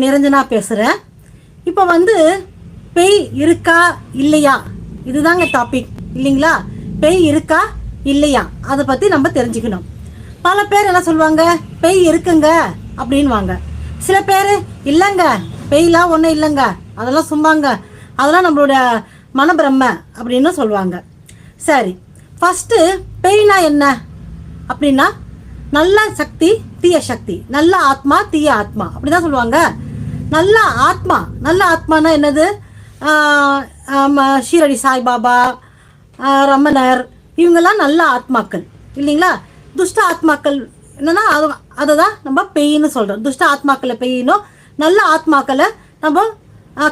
நிரஞ்சனா பேசுகிறேன். இப்போ பேய் இருக்கா இல்லையா, இதுதாங்க டாபிக் இல்லைங்களா? பேய் இருக்கா இல்லையா அதை பற்றி நம்ம தெரிஞ்சுக்கணும். பல பேர் என்ன சொல்லுவாங்க, பேய் இருக்குங்க அப்படின்வாங்க. சில பேர் இல்லைங்க, பேய்லாம் ஒன்றும் இல்லைங்க, அதெல்லாம் சும்மாங்க, அதெல்லாம் நம்மளோட மனப்பிரம்ம அப்படின்னு சொல்லுவாங்க. சரி, ஃபஸ்ட்டு பேய்னா என்ன அப்படின்னா நல்ல சக்தி தீய சக்தி, நல்ல ஆத்மா தீய ஆத்மா அப்படிதான் சொல்லுவாங்க. நல்ல ஆத்மா, நல்ல ஆத்மானா என்னது? ஷீரடி சாய்பாபா, ரமணர், இவங்கெல்லாம் நல்ல ஆத்மாக்கள் இல்லைங்களா? துஷ்ட ஆத்மாக்கள் என்னன்னா அதை தான் நம்ம பேயின்னு சொல்கிறோம். துஷ்ட ஆத்மாக்களை பேயினோ, நல்ல ஆத்மாக்களை நம்ம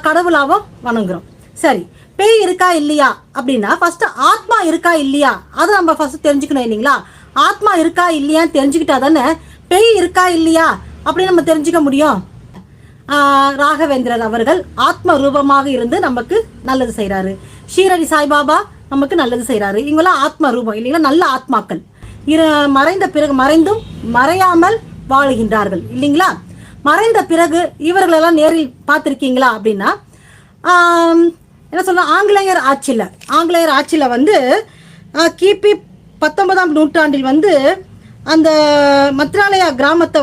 கடவுளாகவும் வணங்குறோம். சரி, பேய் இருக்கா இல்லையா அப்படின்னா ஃபஸ்ட்டு ஆத்மா இருக்கா இல்லையா அதை நம்ம ஃபஸ்ட்டு தெரிஞ்சுக்கணும் இல்லைங்களா? ஆத்மா இருக்கா இல்லையான்னு தெரிஞ்சுக்கிட்டா தானே பேய் இருக்கா இல்லையா அப்படின்னு நம்ம தெரிஞ்சுக்க முடியும். ராகவேந்திரர் அவர்கள் ஆத்ம ரூபமாக இருந்து நமக்கு நல்லது செய்கிறாரு. ஷீரடி சாய்பாபா நமக்கு நல்லது செய்கிறாரு. இவங்களாம் ஆத்ம ரூபம் இல்லைங்களா? நல்ல ஆத்மாக்கள். மறைந்த பிறகு மறைந்தும் மறையாமல் வாழுகின்றார்கள் இல்லைங்களா? மறைந்த பிறகு இவர்களெல்லாம் நேரில் பார்த்துருக்கீங்களா அப்படின்னா என்ன சொல்ல, ஆங்கிலேயர் ஆட்சியில் கிபி 19ஆம் நூற்றாண்டில் அந்த மத்ராலயா கிராமத்தை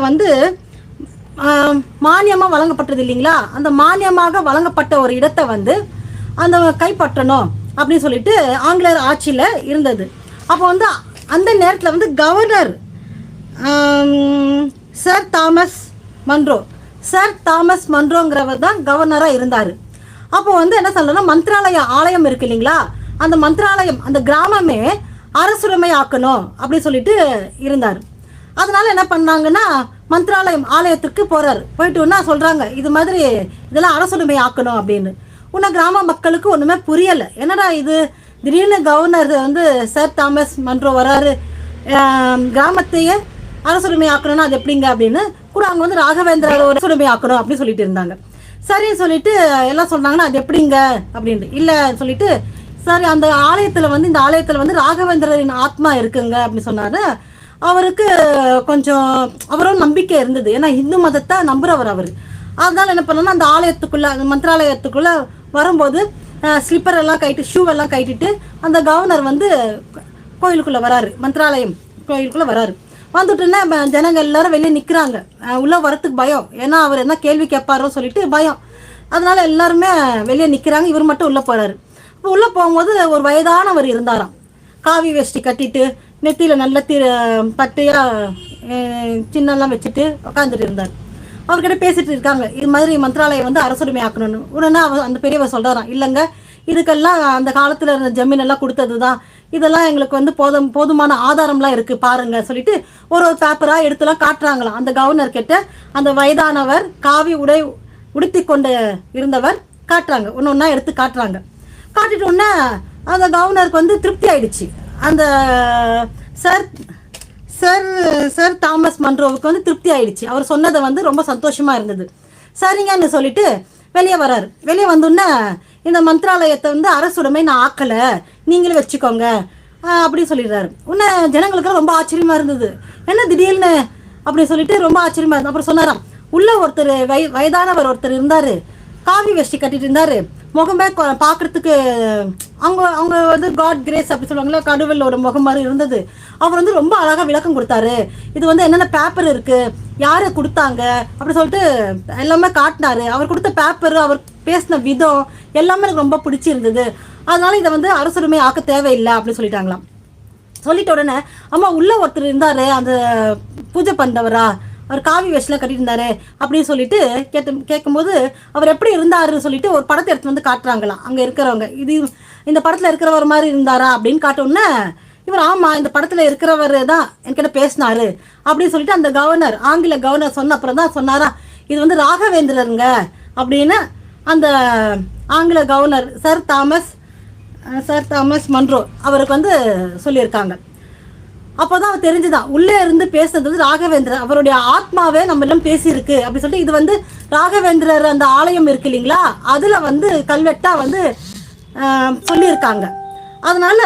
மானியமாக வழங்கப்பட்டது இல்லைங்களா? அந்த மானியமாக வழங்கப்பட்ட ஒரு இடத்தை அந்த கைப்பற்றணும் அப்படின்னு சொல்லிட்டு ஆங்கிலேயர் ஆட்சியில் இருந்தது. அப்போ அந்த நேரத்தில் கவர்னர் சர் தாமஸ் மன்ரோங்கிறவர் தான் கவர்னராக இருந்தார். அப்போ என்ன சொல்லணும்னா, மந்த்ராலய ஆலயம் இருக்கு இல்லைங்களா? அந்த மந்த்ராலயம், அந்த கிராமமே அரசுரிமை ஆக்கணும் அப்படின்னு சொல்லிட்டு இருந்தார். அதனால என்ன பண்ணாங்கன்னா, மந்த்ராலயம் ஆலயத்துக்கு போயிட்டு சொல்றாங்க, இது மாதிரி இதெல்லாம் அரசுரிமை ஆக்கணும் அப்படின்னு. கிராம மக்களுக்கு ஒண்ணுமே புரியல. என்னடா இது, திடீர்னு கவர்னர் சர் தாமஸ் மன்றோ வராரு, கிராமத்தையே அரசுரிமை ஆக்கணும்னா அது எப்படிங்க அப்படின்னு கூட அங்க ராகவேந்திரர் அரசுரிமை ஆக்கணும் அப்படின்னு சொல்லிட்டு இருந்தாங்க. சரின்னு சொல்லிட்டு எல்லாம் சொன்னாங்கன்னா அது எப்படிங்க அப்படின்ட்டு இல்லை சொல்லிட்டு, சரி அந்த ஆலயத்தில் இந்த ஆலயத்தில் ராகவேந்திரரின் ஆத்மா இருக்குங்க அப்படின்னு சொன்னாரு. அவருக்கு கொஞ்சம் அவரோட நம்பிக்கை இருந்தது, ஏன்னா இந்து மதத்தை நம்புறவர் அவர். அதனால என்ன பண்ணோம்னா, அந்த ஆலயத்துக்குள்ள, அந்த மந்திராலயத்துக்குள்ள வரும்போது ஸ்லிப்பர் எல்லாம் கட்டிட்டு, ஷூ எல்லாம் கட்டிட்டு அந்த கவர்னர் கோயிலுக்குள்ள வராரு, மந்திராலயம் கோயிலுக்குள்ள வராரு. வந்துட்டுன்னா ஜனங்கள் எல்லாரும் வெளியே நிற்கிறாங்க. உள்ள வரத்துக்கு பயம், ஏன்னா அவர் என்ன கேள்வி கேட்பாரோ சொல்லிட்டு பயம். அதனால எல்லாருமே வெளியே நிற்கிறாங்க. இவர் மட்டும் உள்ள போறாரு. இப்போ உள்ள போகும்போது ஒரு வயதானவர் இருந்தாராம். காவி வேஷ்டி கட்டிட்டு, நெத்தியில நல்ல பட்டையா சின்னெல்லாம் வச்சுட்டு உட்காந்துட்டு இருந்தார். அவர்கிட்ட பேசிட்டு இருக்காங்க, இது மாதிரி மந்திராலயம் அரசுரிமை ஆக்கணும்னு. உடனே அந்த பெரியவர் சொல்றாராம், இல்லைங்க, இதுக்கெல்லாம் அந்த காலத்துல இருந்த ஜமீன் எல்லாம் கொடுத்ததுதான், இதெல்லாம் எங்களுக்கு போதுமான ஆதாரம்லாம் இருக்கு பாருங்க சொல்லிட்டு ஒரு பேப்பரா எடுத்துலாம் காட்டுறாங்களாம். அந்த கவர்னர் கிட்ட அந்த வயதானவர் காவி உடை உடுத்தி கொண்டு இருந்தவர் காட்டுறாங்க, ஒன்னொன்னா எடுத்து காட்டுறாங்க. காட்டிட்டு உடனே அந்த கவர்னருக்கு திருப்தி ஆயிடுச்சு. அந்த சர் தாமஸ் மன்ரோவுக்கு திருப்தி ஆயிடுச்சு. அவர் சொன்னதை ரொம்ப சந்தோஷமா இருந்தது. சரிங்கன்னு சொல்லிட்டு வெளியே வராரு. வெளியே வந்தோடனே, இந்த மந்திராலயத்தை அரசுடைமை நான் ஆக்கலை, நீங்களும் வச்சுக்கோங்க அப்படின்னு சொல்லிடுறாரு. உடனே ஜனங்களுக்கு ரொம்ப ஆச்சரியமா இருந்தது, என்ன திடீர்னு அப்படின்னு சொல்லிட்டு ரொம்ப ஆச்சரியமா இருந்தது. அப்புறம் சொன்னாராம், உள்ள ஒருத்தர் வயதானவர் ஒருத்தர் இருந்தாரு, காவி வேஷ்டி கட்டிட்டு இருந்தாரு, முகமே பார்க்கறதுக்கு அவங்க காட் கிரேஸ் அப்படி சொல்லுவாங்களா, கடவுளோட முகம் மாதிரி இருந்தது. அவர் ரொம்ப அழகா விளக்கம் கொடுத்தாரு. இது என்னென்ன பேப்பர் இருக்கு, யாரு கொடுத்தாங்க அப்படி சொல்லிட்டு எல்லாமே காட்டினாரு. அவர் கொடுத்த பேப்பர், அவர் பேசின விதம் எல்லாமே எனக்கு ரொம்ப பிடிச்சிருந்தது. அதனால இதை அரசுரிமை ஆக்க தேவையில்லை அப்படின்னு சொல்லிட்டாங்களாம். சொல்லிட்ட உடனே, அம்மா உள்ள ஒருத்தர் இருந்தாரு, அந்த பூஜை பண்றவரா, அவர் காவி வேஷ்டிலாம் கட்டிட்டு இருந்தாரு அப்படின்னு சொல்லிட்டு கேட்கும்போது, அவர் எப்படி இருந்தாருன்னு சொல்லிட்டு ஒரு படத்தை எடுத்து காட்டுறாங்களாம் அங்க இருக்கிறவங்க. இந்த படத்துல இருக்கிறவர் மாதிரி இருந்தாரா அப்படின்னு காட்டோன்னே, இவர் ஆமா இந்த படத்துல இருக்கிறவர் தான் என்கிட்ட பேசினாரு அப்படின்னு சொல்லிட்டு அந்த கவர்னர், ஆங்கில கவர்னர் சொன்ன அப்புறம் தான் சொன்னாரா, இது ராகவேந்திரருங்க அப்படின்னு அந்த ஆங்கில கவர்னர் சர் தாமஸ் மன்ரோ அவருக்கு சொல்லியிருக்காங்க. அப்போதான் அவர் தெரிஞ்சுதான், உள்ளே இருந்து பேசுறது ராகவேந்திரர், அவருடைய ஆத்மாவே நம்ம எல்லாம் பேசியிருக்கு அப்படின்னு சொல்லிட்டு, இது ராகவேந்திரர் அந்த ஆலயம் இருக்கு இல்லைங்களா, அதுல கல்வெட்டா சொல்லியிருக்காங்க. அதனால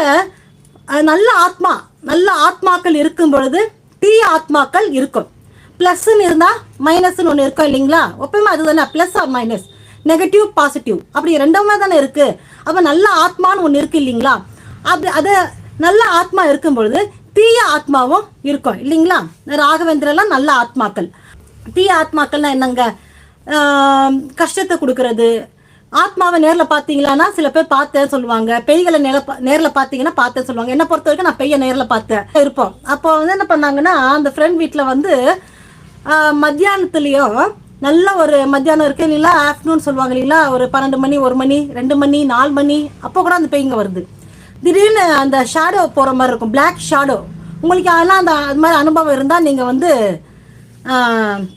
நல்ல ஆத்மாக்கள் இருக்கும் பொழுது தீய ஆத்மாக்கள் இருக்கும். ப்ளஸ்ன்னு இருந்தால் மைனஸ்ன்னு ஒன்று இருக்கும் இல்லைங்களா? எப்பவுமே அதுதானே, plus or minus, negative positive அப்படி ரெண்டுமே தானே இருக்குது. அப்போ நல்ல ஆத்மான்னு ஒன்று இருக்குது இல்லைங்களா? அப்படி அது நல்ல ஆத்மா இருக்கும் பொழுது தீய ஆத்மாவும் இருக்கும் இல்லைங்களா? ராகவேந்திரெல்லாம் நல்ல ஆத்மாக்கள். தீய ஆத்மாக்கள்னா என்னங்க? கஷ்டத்தை கொடுக்கறது. ஆத்மாவை நேரில் பார்த்தீங்களான்னா சில பேர் பார்த்தேன்னு சொல்லுவாங்க. பெய்களை நேரில் பார்த்தீங்கன்னா பார்த்தேன்னு சொல்லுவாங்க. என்னை பொறுத்த வரைக்கும் நான் பெய்ய நேரில் பார்த்தேன் இருப்போம். அப்போ வந்து என்ன பண்ணாங்கன்னா, அந்த ஃப்ரெண்ட் வீட்டில் வந்து மத்தியானத்துலேயும் நல்ல ஒரு மத்தியானம் இருக்கு இல்லைங்களா, ஆஃப்டர்நூன் சொல்லுவாங்க இல்லைங்களா, ஒரு 12 மணி 1 மணி 2 மணி 4 மணி அப்போ கூட அந்த பெய்யுங்க வருது. திடீர்னு அந்த ஷேடோ போகிற மாதிரி இருக்கும், பிளாக் ஷேடோ. உங்களுக்கு அதெல்லாம் அந்த அது மாதிரி அனுபவம் இருந்தால் நீங்கள் வந்து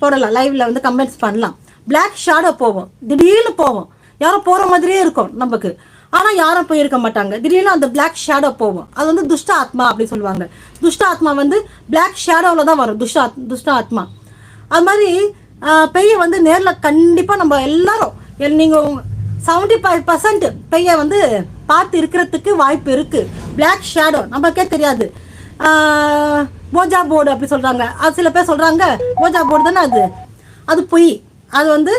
போடலாம், லைவில் வந்து கமெண்ட்ஸ் பண்ணலாம். பிளாக் ஷேடோ போவோம், திடீர்னு போவோம், யாரும் போகிற மாதிரியே இருக்கும் நமக்கு, ஆனால் யாரும் போயிருக்க மாட்டாங்க. திடீர்னு அந்த பிளாக் ஷேடோ போவோம். அது வந்து துஷ்ட ஆத்மா அப்படின்னு சொல்லுவாங்க. துஷ்ட ஆத்மா வந்து பிளாக் ஷேடோவில் தான் வரும், துஷ்ட ஆத்மா. அது மாதிரி பெய்ய வந்து நேரில் கண்டிப்பாக நம்ம எல்லாரும், நீங்கள் 75% பெய்ய வந்து பார்த்து இருக்கிறதுக்கு வாய்ப்பு இருக்குது. பிளாக் ஷேடோ நமக்கே தெரியாது. போஜா போர்டு அப்படி சொல்கிறாங்க. அது சில பேர் சொல்கிறாங்க போஜா போர்டு தானே, அது பொய், அது வந்து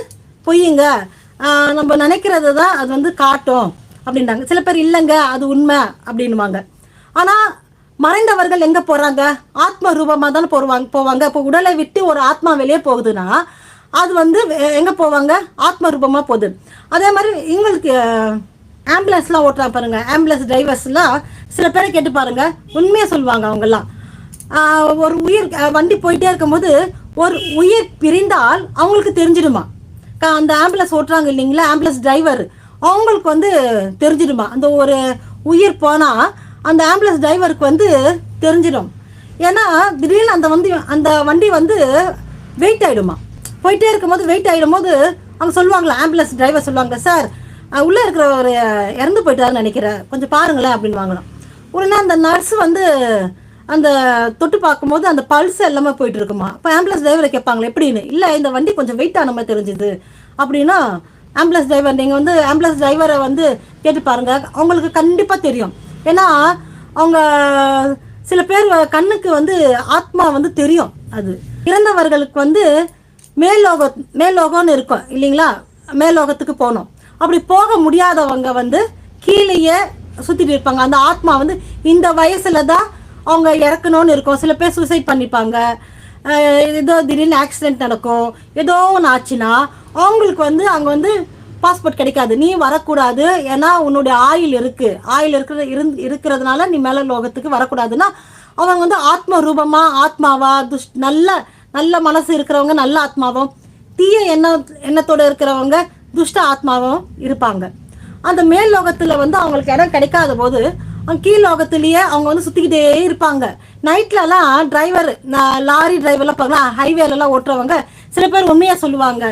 பொய்யுங்க, நம்ம நினைக்கிறது தான் அது வந்து காட்டும் அப்படின்றாங்க. சில பேர் இல்லைங்க அது உண்மை அப்படின்வாங்க. ஆனால் மறைந்தவர்கள் எங்கே போகிறாங்க? ஆத்ம ரூபமாக தானே போவாங்க. இப்போ உடலை விட்டு ஒரு ஆத்மா வெளியே போகுதுன்னா அது வந்து எங்கே போவாங்க? ஆத்ம ரூபமாக போகுது. அதே மாதிரி எங்களுக்கு ஆம்புலன்ஸ்லாம் ஓட்டுறாங்க பாருங்கள், ஆம்புலன்ஸ் டிரைவர்ஸ்லாம் சில பேரை கேட்டு பாருங்கள், உண்மையாக சொல்லுவாங்க. அவங்கெல்லாம் ஒரு உயிர் வண்டி போயிட்டே இருக்கும்போது ஒரு உயிர் பிரிந்தால் அவங்களுக்கு தெரிஞ்சிடுமா. அந்த ஆம்புலன்ஸ் ஓட்டுறாங்க இல்லைங்களா, ஆம்புலன்ஸ் டிரைவர், அவங்களுக்கு வந்து தெரிஞ்சிடுமா. அந்த ஒரு உயிர் போனால் அந்த ஆம்புலன்ஸ் டிரைவருக்கு வந்து தெரிஞ்சிடும். ஏன்னா திடீர்னு அந்த வண்டி வந்து வெயிட் ஆகிடுமா. போயிட்டே இருக்கும்போது வெயிட் ஆகிடும் போது அவங்க சொல்லுவாங்களா, ஆம்புலன்ஸ் டிரைவர் சொல்லுவாங்க, சார் உள்ளே இருக்கிற ஒரு இறந்து போயிட்டாருன்னு நினைக்கிறேன், கொஞ்சம் பாருங்களேன் அப்படின்னு வாங்கலாம். உடனே அந்த நர்ஸ் வந்து அந்த தொட்டு பார்க்கும்போது அந்த பல்ஸ் எல்லாமே போயிட்டு இருக்குமா. இப்போ ஆம்புலன்ஸ் டிரைவரை கேட்பாங்களே எப்படின்னு, இல்லை இந்த வண்டி கொஞ்சம் வெயிட் ஆன மாதிரி தெரிஞ்சுது அப்படின்னா, ஆம்புலன்ஸ் டிரைவர் நீங்கள் வந்து ஆம்புலன்ஸ் டிரைவரை வந்து கேட்டு பாருங்க, அவங்களுக்கு கண்டிப்பாக தெரியும். ஏன்னா அவங்க சில பேர் கண்ணுக்கு வந்து ஆத்மா வந்து தெரியும். அது இறந்தவர்களுக்கு வந்து மேல்லோகம்னு இருக்கும் இல்லைங்களா, மேல்லோகத்துக்கு போகணும். அப்படி போக முடியாதவங்க வந்து கீழேயே சுற்றிட்டு இருப்பாங்க. அந்த ஆத்மா வந்து இந்த வயசுல தான் அவங்க இறக்கணும்னு இருக்கும். சில பேர் சூசைட் பண்ணிப்பாங்க, ஏதோ திடீர்னு ஆக்சிடென்ட் நடக்கும், ஏதோ ஒன்று ஆச்சுன்னா அவங்களுக்கு வந்து அங்கே வந்து பாஸ்போர்ட் கிடைக்காது, நீ வரக்கூடாது, ஏன்னா உன்னுடைய ஆயில் இருக்கிறதுனால நீ மேல லோகத்துக்கு வரக்கூடாதுன்னா அவங்க வந்து ஆத்ம ரூபமா ஆத்மாவா நல்ல மனசு இருக்கிறவங்க நல்ல ஆத்மாவும், தீய எண்ணத்தோடு இருக்கிறவங்க துஷ்ட ஆத்மாவும் இருப்பாங்க. அந்த மேல் லோகத்துல வந்து அவங்களுக்கு இடம் கிடைக்காத போது அவங்க கீழ் லோகத்திலேயே அவங்க வந்து சுத்திக்கிட்டே இருப்பாங்க. நைட்லலாம் டிரைவர், லாரி டிரைவர்லாம் பார்க்கலாம், ஹைவேலலாம் ஓட்டுறவங்க சில பேர் உண்மையா சொல்லுவாங்க.